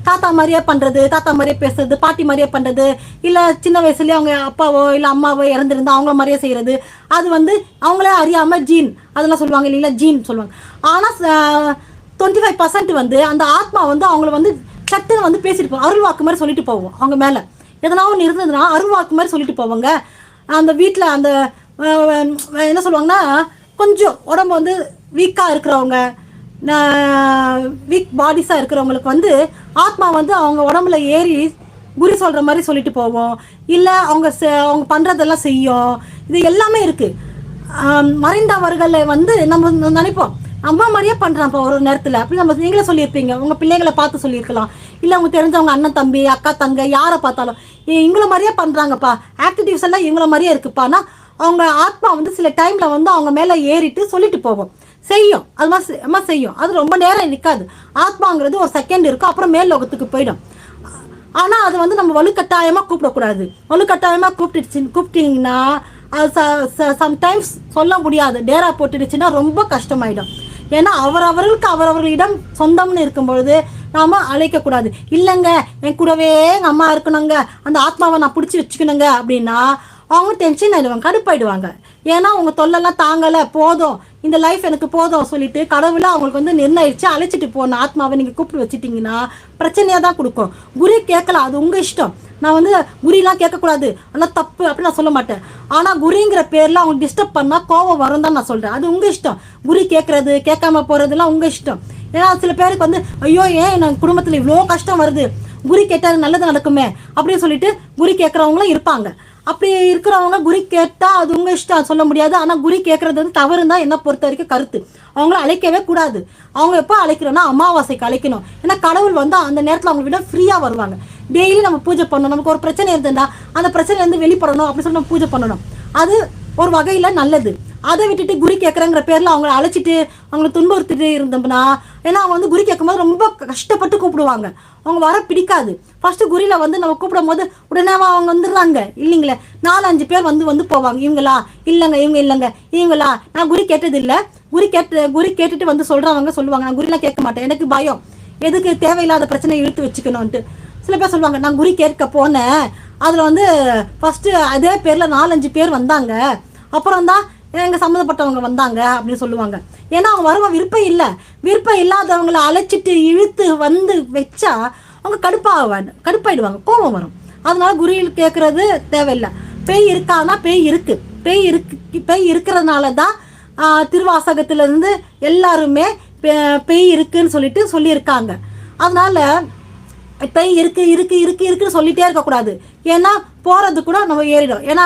தாத்தா மாதிரியே பண்ணுறது, தாத்தா மாதிரியே பேசுறது, பாட்டி மாதிரியே பண்ணுறது, இல்லை சின்ன வயசுலேயே அவங்க அப்பாவோ இல்லை அம்மாவோ இறந்துருந்தா அவங்கள மாதிரியே செய்கிறது, அது வந்து அவங்களே அறியாமல் ஜீன் அதெல்லாம் சொல்லுவாங்க இல்லைங்களா, ஜீன் சொல்லுவாங்க. ஆனால் 25% வந்து அந்த ஆத்மா வந்து அவங்கள வந்து சட்டுன்னு வந்து பேசிட்டு போவோம், அருள்வாக்கு மாதிரி சொல்லிட்டு போவோம். அவங்க மேலே எதனா ஒன்று இருந்ததுன்னா அருள்வாக்கு மாதிரி சொல்லிட்டு போவாங்க. அந்த வீட்டில் அந்த என்ன சொல்லுவாங்கன்னா, கொஞ்சம் உடம்பு வந்து வீக்காக இருக்கிறவங்க, வீக் பாடிஸாக இருக்கிறவங்களுக்கு வந்து ஆத்மா வந்து அவங்க உடம்புல ஏறி குறி சொல்கிற மாதிரி சொல்லிட்டு போவோம். இல்லை அவங்க பண்ணுறதெல்லாம் செய்யும். இது எல்லாமே இருக்குது. மறைந்தவர்களை வந்து நம்ம நினைப்போம் அம்மா மாதிரியே பண்ணுறான்ப்பா ஒரு நேரத்தில் அப்படி நம்ம நீங்களே சொல்லியிருப்பீங்க, உங்கள் பிள்ளைகளை பார்த்து சொல்லியிருக்கலாம். இல்லை அவங்க தெரிஞ்சவங்க அண்ணன் தம்பி அக்கா தங்க யாரை பார்த்தாலும் இவங்கள மாதிரியே பண்ணுறாங்கப்பா, ஆக்டிவிட்டிஸ் எல்லாம் இவங்கள மாதிரியே இருக்குப்பானா அவங்க ஆத்மா வந்து சில டைமில் வந்து அவங்க மேலே ஏறிட்டு சொல்லிட்டு போவோம், செய்யும். அது மாதிரி செய்யும். அது ரொம்ப நேரம் நிற்காது. ஆத்மாங்கிறது ஒரு செகண்ட் இருக்கும், அப்புறம் மேல் லோகத்துக்கு போயிடும். ஆனால் அது வந்து நம்ம வலுக்கட்டாயமாக கூப்பிடக்கூடாது. வலுக்கட்டாயமாக கூப்பிட்டீங்கன்னா அது சம்டைம்ஸ் சொல்ல முடியாது. டேரா போட்டுடுச்சுன்னா ரொம்ப கஷ்டமாயிடும். ஏன்னா அவரவர்களிடம் சொந்தம்னு இருக்கும்பொழுது நாம அழைக்கக்கூடாது. இல்லைங்க என் கூடவே எங்கள் அம்மா இருக்கணுங்க, அந்த ஆத்மாவை நான் பிடிச்சி வச்சுக்கணுங்க அப்படின்னா அவங்க டென்ஷன் ஆயிடுவாங்க, கடுப்பாயிடுவாங்க. ஏன்னா உங்கள் தொல்லெல்லாம் தாங்கலை, போதும் இந்த லைஃப் எனக்கு போதும் சொல்லிட்டு கடவுளை அவங்களுக்கு வந்து நிர்ணயிச்சு அழைச்சிட்டு போன ஆத்மாவை நீங்கள் கூப்பிட்டு வச்சுட்டிங்கன்னா பிரச்சனையாக தான் கொடுக்கும். குரு கேட்கலாம், அது உங்கள் இஷ்டம். நான் வந்து குறிலாம் கேட்கக்கூடாது, அதெல்லாம் தப்பு அப்படின்னு நான் சொல்ல மாட்டேன். ஆனால் குறிங்கிற பேரில் அவங்க டிஸ்டர்ப் பண்ணால் கோவம் வரும் தான் நான் சொல்கிறேன். அது உங்கள் இஷ்டம். குறி கேட்குறது கேட்காம போகிறதுலாம் உங்கள் இஷ்டம். ஏன்னா சில பேருக்கு வந்து ஐயோ ஏன் என் குடும்பத்தில் இவ்வளோ கஷ்டம் வருது, குறி கேட்டால் நல்லது நடக்குமே அப்படின்னு சொல்லிட்டு குறி கேட்குறவங்களும் இருப்பாங்க. அப்படி இருக்கிறவங்க குறி கேட்டால் அது உங்கள் இஷ்டம், சொல்ல முடியாது. ஆனால் குறி கேட்கறது வந்து தவறுன்னு தான் என்னை பொறுத்த வரைக்கும் கருத்து. அவங்கள அழைக்கவே கூடாது. அவங்க எப்போ அழைக்கிறோன்னா அமாவாசைக்கு அழைக்கணும். ஏன்னா கடவுள் வந்து அந்த நேரத்தில் அவங்க விட ஃப்ரீயாக வருவாங்க. டெய்லி நம்ம பூஜை பண்ணணும். நமக்கு ஒரு பிரச்சனை இருந்ததுன்னா அந்த பிரச்சனைலேருந்து வெளிப்படணும் அப்படின்னு சொல்லி நம்ம பூஜை பண்ணணும். அது ஒரு வகையில் நல்லது. அதை விட்டுட்டு குறி கேட்குறங்கிற பேரில் அவங்கள அழைச்சிட்டு அவங்கள துன்புறுத்திட்டு இருந்தோம்னா, ஏன்னா அவங்க வந்து குறி கேட்கும்போது ரொம்ப கஷ்டப்பட்டு கூப்பிடுவாங்க. அவங்க வர பிடிக்காது. ஃபர்ஸ்ட் குறியில வந்து நம்ம கூப்பிடும் போது உடனே அவங்க வந்துடுறாங்க இல்லைங்களே. 4-5 பேர் வந்து போவாங்க. இவங்களா இல்லைங்க, இவங்க இல்லைங்க, இவங்களா. நான் குறி கேட்டது இல்லை. குறி கேட்டுட்டு வந்து சொல்றவங்க சொல்லுவாங்க நான் குறிலாம் கேட்க மாட்டேன், எனக்கு பயம், எதுக்கு தேவையில்லாத பிரச்சனை இழுத்து வச்சுக்கணும்ட்டு. சில பேர் சொல்லுவாங்க நான் குறி கேட்க போனேன், அதில் வந்து ஃபர்ஸ்ட் அதே பேரில் 4-5 பேர் வந்தாங்க, அப்புறம் தான் எங்கள் சம்மந்தப்பட்டவங்க வந்தாங்க அப்படின்னு சொல்லுவாங்க. ஏன்னா அவங்க வருவ விருப்பம் இல்லை. விருப்பம் இல்லாதவங்களை அழைச்சிட்டு இழுத்து வந்து வச்சா அவங்க கடுப்பாயிடுவாங்க, கோபம் வரும். அதனால குறியில் கேட்கறது தேவையில்லை. பேய் இருக்கான்னா பேய் இருக்கு. பேய் இருக்கிறதுனால தான் திருவாசகத்திலிருந்து எல்லாருமே பேய் இருக்குன்னு சொல்லிட்டு சொல்லியிருக்காங்க. அதனால பேய் இருக்குன்னு சொல்லிட்டே இருக்கக்கூடாது. ஏன்னா போறது கூட நம்ம ஏறிடும். ஏன்னா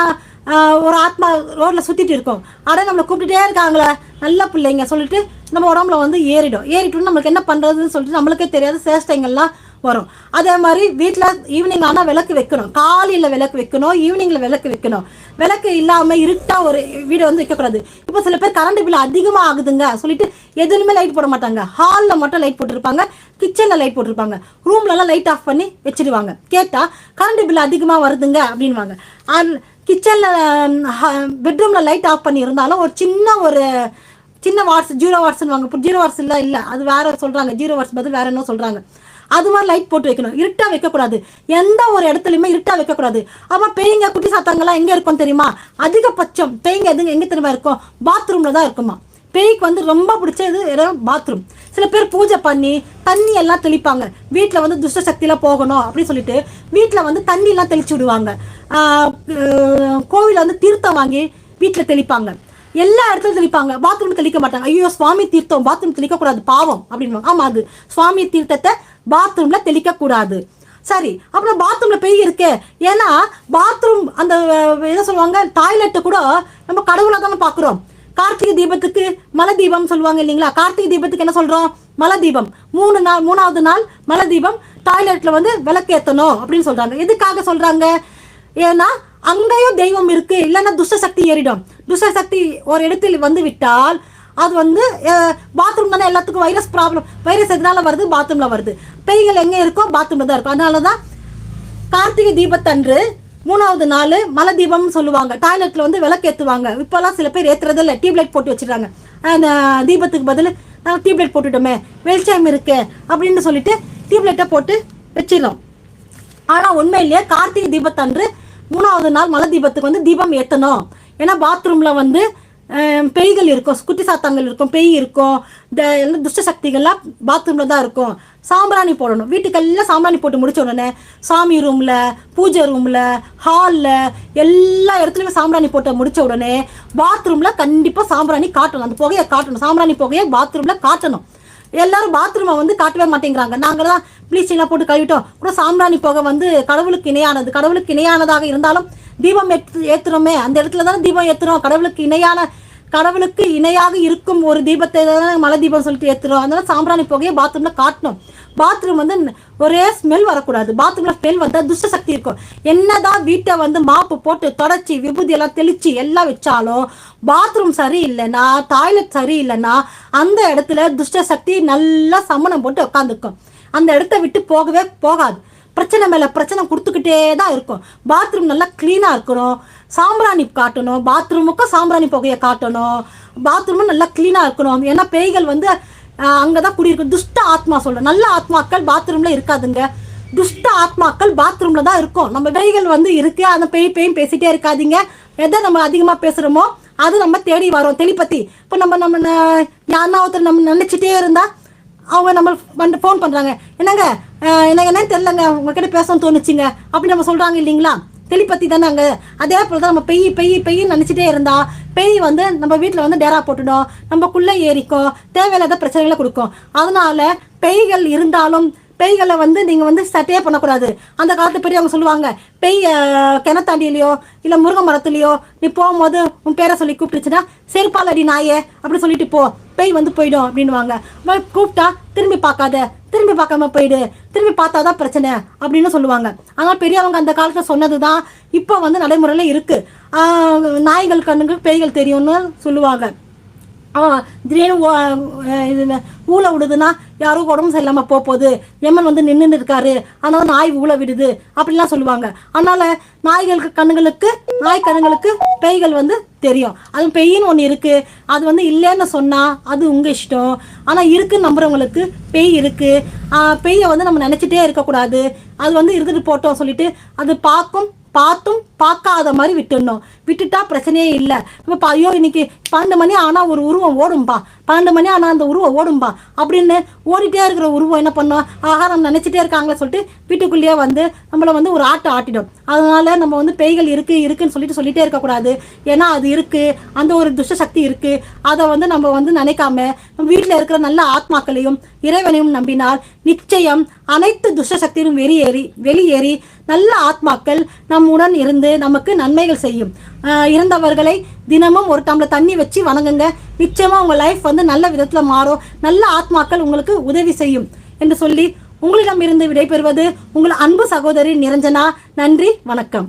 ஒரு ஆத்மா ரோட்ல சுத்திட்டு இருக்கோம், அட நம்மளை கூப்பிட்டுட்டே இருக்காங்களே நல்ல பிள்ளைங்க சொல்லிட்டு நம்ம உடம்புல வந்து ஏறிட்டோம்னு நம்மளுக்கு என்ன பண்றதுன்னு சொல்லிட்டு நம்மளுக்கே தெரியாத சேஷ்டைங்கள்லாம் வரும். அதே மாதிரி வீட்டில் ஈவினிங் ஆனால் விளக்கு வைக்கணும். காலையில் விளக்கு வைக்கணும், ஈவினிங்கில் விளக்கு வைக்கணும். விளக்கு இல்லாமல் இருட்டாக ஒரு வீடை வந்து வைக்கக்கூடாது. இப்போ சில பேர் கரண்ட் பில் அதிகமாக ஆகுதுங்க சொல்லிட்டு எதுலையுமே லைட் போட மாட்டாங்க. ஹாலில் மட்டும் லைட் போட்டிருப்பாங்க, கிச்சனில் லைட் போட்டிருப்பாங்க, ரூம்லலாம் லைட் ஆஃப் பண்ணி வச்சிருவாங்க. கேட்டால் கரண்ட் பில் அதிகமாக வருதுங்க அப்படின்வாங்க. கிச்சனில் பெட்ரூமில் லைட் ஆஃப் பண்ணி இருந்தாலும் ஒரு சின்ன வாட்ஸ் 0 வாட்ஸ்ன்னு வாங்க. இப்போ 0 வாட்ஸ் இல்லை, அது வேற சொல்கிறாங்க. 0 வாட்ஸ் பதில் வேற என்ன சொல்கிறாங்க. அது மாதிரி லைட் போட்டு வைக்கணும். இருட்டா வைக்கக்கூடாது. எந்த ஒரு இடத்துலையுமே இருட்டா வைக்கக்கூடாது. அப்போ பேய்ங்க குட்டி சாத்தாங்கெல்லாம் எங்கே இருக்கும் தெரியுமா? அதிகபட்சம் பேய்ங்க எங்கே தெரியுமா இருக்கும்? பாத்ரூமில் தான் இருக்குமா. பேய்க்கு வந்து ரொம்ப பிடிச்சது பாத்ரூம். சில பேர் பூஜை பண்ணி தண்ணி எல்லாம் தெளிப்பாங்க. வீட்டில் வந்து துஷ்ட சக்தியெல்லாம் போகணும் அப்படின்னு சொல்லிட்டு வீட்டில் வந்து தண்ணி எல்லாம் தெளிச்சு விடுவாங்க. கோவிலில் வந்து தீர்த்தம் வாங்கி வீட்டில் தெளிப்பாங்க. எல்லா இடத்துலையும் தெளிப்பாங்க, பாத்ரூம் தெளிக்க மாட்டாங்க. ஐயோ சுவாமி தீர்த்தம் பாத்ரூம் தெளிக்கக்கூடாது பாவம் அப்படின்னு. ஆமாம், அது சுவாமி தீர்த்தத்தை பாத்ரூம்ல தெளிக்க கூடாது. சரி, அப்புறம் பாத்ரூம்ல பேய் இருக்கு. ஏன்னா பாத்ரூம் அந்த என்ன சொல்லுவாங்க, டாய்லெட்டை கூட நம்ம கடவுளை தானே பார்க்குறோம். கார்த்திகை தீபத்துக்கு மலை தீபம் சொல்லுவாங்க இல்லைங்களா? கார்த்திகை தீபத்துக்கு என்ன சொல்றோம்? மலை தீபம். 3வது நாள் மலை தீபம் டாய்லெட்ல வந்து விளக்கேற்றணும் அப்படின்னு சொல்றாங்க. எதுக்காக சொல்றாங்க? ஏன்னா அங்கேயும் தெய்வம் இருக்கு, இல்லைன்னா துஷ்ட சக்தி ஏறிடும். துஷ்ட சக்தி ஒரு இடத்தில் வந்து விட்டால் அது வந்து பாத்ரூம் தானே எல்லாத்துக்கும் வைரஸ் ப்ராப்ளம். வைரஸ் எதனால வருது? பாத்ரூம்ல வருது. பேய்கள் எங்கே இருக்கோ பாத்ரூம்ல தான் இருக்கும். அதனாலதான் கார்த்திகை தீபத்தன்று 3வது நாள் மலை தீபம்னு சொல்லுவாங்க. டாய்லெட்ல வந்து விளக்கேற்றுவாங்க. இப்போல்லாம் சில பேர் ஏற்றுறது இல்லை, டியூப்லைட் போட்டு வச்சிருக்காங்க. அந்த தீபத்துக்கு பதில் நாங்கள் டியூப்லைட் போட்டுட்டோமே, வெளிச்சம் இருக்கு அப்படின்னு சொல்லிட்டு டியூப்லைட்டை போட்டு வச்சிடறோம். ஆனால் உண்மையிலேயே கார்த்திகை தீபத்தன்று 3வது நாள் மலை தீபத்துக்கு வந்து தீபம் ஏற்றணும். ஏன்னா பாத்ரூம்ல வந்து பேய்கள் இருக்கும், குட்டி சாத்தாங்கள் இருக்கும், பேய் இருக்கும், இந்த துஷ்ட சக்திகள்லாம் பாத்ரூம்ல தான் இருக்கும். சாம்பிராணி போடணும். வீட்டுக்கெல்லாம் சாம்பிராணி போட்டு முடிச்ச உடனே சாமி ரூம்ல, பூஜை ரூம்ல, ஹாலில் எல்லா இடத்துலையுமே சாம்பிராணி போட்டு முடிச்ச உடனே பாத்ரூம்ல கண்டிப்பாக சாம்பிராணி காட்டணும். அந்த புகையை காட்டணும். சாம்பிராணி புகையை பாத்ரூம்ல காட்டணும். எல்லாரும் பாத்ரூமை வந்து காட்டவே மாட்டேங்கிறாங்க. நாங்கள் தான் ப்ளீச்சிங்லாம் போட்டு கழுவிட்டோம் கூட சாம்பிராணி புகை வந்து கடவுளுக்கு இணையானது. கடவுளுக்கு இணையானதாக இருந்தாலும் தீபம் ஏற்றுறோமே, அந்த இடத்துல தானே தீபம் ஏற்றுறோம். கடவுளுக்கு இணையாக இருக்கும் ஒரு தீபத்தை தானே மலை தீபம் சொல்லிட்டு ஏற்றுறோம். அதனால சாம்பிராணி புகையை பாத்ரூம்ல காட்டணும். பாத்ரூம் வந்து ஒரே ஸ்மெல் வரக்கூடாது. பாத்ரூம்ல ஸ்மெல் வந்தால் துஷ்ட சக்தி இருக்கும். என்னதான் வீட்டை வந்து மாப்பு போட்டு தொடச்சி விபூதி எல்லாம் தெளிச்சு எல்லாம் வச்சாலும் பாத்ரூம் சரியில்லைன்னா, டாய்லெட் சரியில்லைன்னா அந்த இடத்துல துஷ்ட சக்தி நல்லா சமணம் போட்டு உட்காந்துருக்கும். அந்த இடத்த விட்டு போகவே போகாது. பிரச்சனை மேல பிரச்சனை கொடுத்துக்கிட்டே தான் இருக்கும். பாத்ரூம் நல்லா கிளீனா இருக்கணும். சாம்பிராணி காட்டணும். பாத்ரூமுக்கும் சாம்பிராணி புகையை காட்டணும். பாத்ரூமும் நல்லா கிளீனா இருக்கணும். ஏன்னா பேய்கள் வந்து அங்கதான் குடியிருக்கும். துஷ்ட ஆத்மா சொல்றேன், நல்ல ஆத்மாக்கள் பாத்ரூம்ல இருக்காதுங்க. துஷ்ட ஆத்மாக்கள் பாத்ரூம்ல தான் இருக்கும். நம்ம பேய்கள் வந்து இருக்கு, அந்த பேயும் பேசிட்டே இருக்காதீங்க. எதை நம்ம அதிகமா பேசுறோமோ அது நம்ம தேடி வரோம். டெலிபதி இப்போ நம்ம யாருன்னா ஒருத்தர் நம்ம நினச்சிட்டே இருந்தால் அவங்க நம்ம வந்து ஃபோன் பண்ணுறாங்க, என்னங்க எனக்கு என்னன்னு தெரிலங்க உங்ககிட்ட பேசணும்னு தோணுச்சுங்க அப்படி நம்ம சொல்கிறாங்க இல்லைங்களா, டெலிபதி தானே அங்கே. அதே போல் தான் நம்ம பெய்ன்னு நினச்சிட்டே இருந்தா பேய் வந்து நம்ம வீட்டில் வந்து டேரா போட்டுடும், நம்மக்குள்ளே ஏறிக்கும், தேவையில்லாத பிரச்சனைகளை கொடுக்கும். அதனால பேய்கள் இருந்தாலும் பேய்களை வந்து நீங்கள் வந்து சட்டையே பண்ணக்கூடாது. அந்த காலத்து பெரியவங்க சொல்லுவாங்க, பேய் கிணத்தாண்டியிலையோ இல்லை முருங்கை மரத்துலையோ நீ போகும்போது உன் பேரை சொல்லி கூப்பிட்டுச்சுன்னா செருப்பால் அடி நாயே அப்படி சொல்லிட்டு போ, பேய் வந்து போயிடும் அப்படின்வாங்க. கூப்பிட்டா திரும்பி பார்க்காத, திரும்பி பார்க்காம போயிடு, திரும்பி பார்த்தாதான் பிரச்சனை அப்படின்னு சொல்லுவாங்க. ஆனால் பெரியவங்க அந்த காலத்தில் சொன்னது தான் இப்போ வந்து நடைமுறையில் இருக்குது. நாய்கள் கண்ணுக்கு பேய்கள் தெரியும்னு சொல்லுவாங்க. திடீர்னு இது ஊழ விடுதுன்னா யாரும் உடம்பு சரியில்லாமல் போகுது, எம்மன் வந்து நின்றுன்னு இருக்காரு அதனால நாய் ஊழ விடுது அப்படிலாம் சொல்லுவாங்க. அதனால நாய் கண்ணுங்களுக்கு பேய்கள் வந்து தெரியும். அது பேயின்னு ஒன்று இருக்குது, அது வந்து இல்லைன்னு சொன்னால் அது உங்கள் இஷ்டம். ஆனால் இருக்குன்னு நம்புறவங்களுக்கு பேய் இருக்குது. பேயை வந்து நம்ம நினச்சிட்டே இருக்கக்கூடாது, அது வந்து இருந்துட்டு போட்டோம் சொல்லிட்டு அது பார்த்தும் பார்க்காத மாதிரி விட்டுட்டா பிரச்சனையே இல்லை. இப்போ ஐயோ இன்னைக்கு 12 மணி ஆனால் ஒரு உருவம் ஓடும்பா, 12 மணி ஆனால் அந்த உருவம் ஓடும்பா அப்படின்னு ஓடிட்டே இருக்கிற உருவம் என்ன பண்ணோம், நம்ம நினச்சிட்டே இருக்காங்களே சொல்லிட்டு வீட்டுக்குள்ளேயே வந்து நம்மளை வந்து ஒரு ஆட்டிடும். அதனால நம்ம வந்து பேய்கள் இருக்குன்னு சொல்லிட்டே இருக்கக்கூடாது. ஏன்னா அது இருக்குது, அந்த ஒரு துஷ்ட சக்தி இருக்குது. அதை வந்து நம்ம வந்து நினைக்காம நம்ம வீட்டில் இருக்கிற நல்ல ஆத்மாக்களையும் இறைவனையும் நம்பினால் நிச்சயம் அனைத்து துஷ்ட சக்தியும் வெளியேறி நல்ல ஆத்மாக்கள் நம்முடன் இருந்து நமக்கு நன்மைகள் செய்யும். இறந்தவர்களை தினமும் ஒரு டம்ளர் தண்ணி வச்சு வணங்குங்க, நிச்சயமா உங்க லைஃப் வந்து நல்ல விதத்துல மாறும், நல்ல ஆத்மாக்கள் உங்களுக்கு உதவி செய்யும் என்று சொல்லி உங்களிடம் இருந்து விடைபெறுவது உங்கள் அன்பு சகோதரி நிரஞ்சனா. நன்றி, வணக்கம்.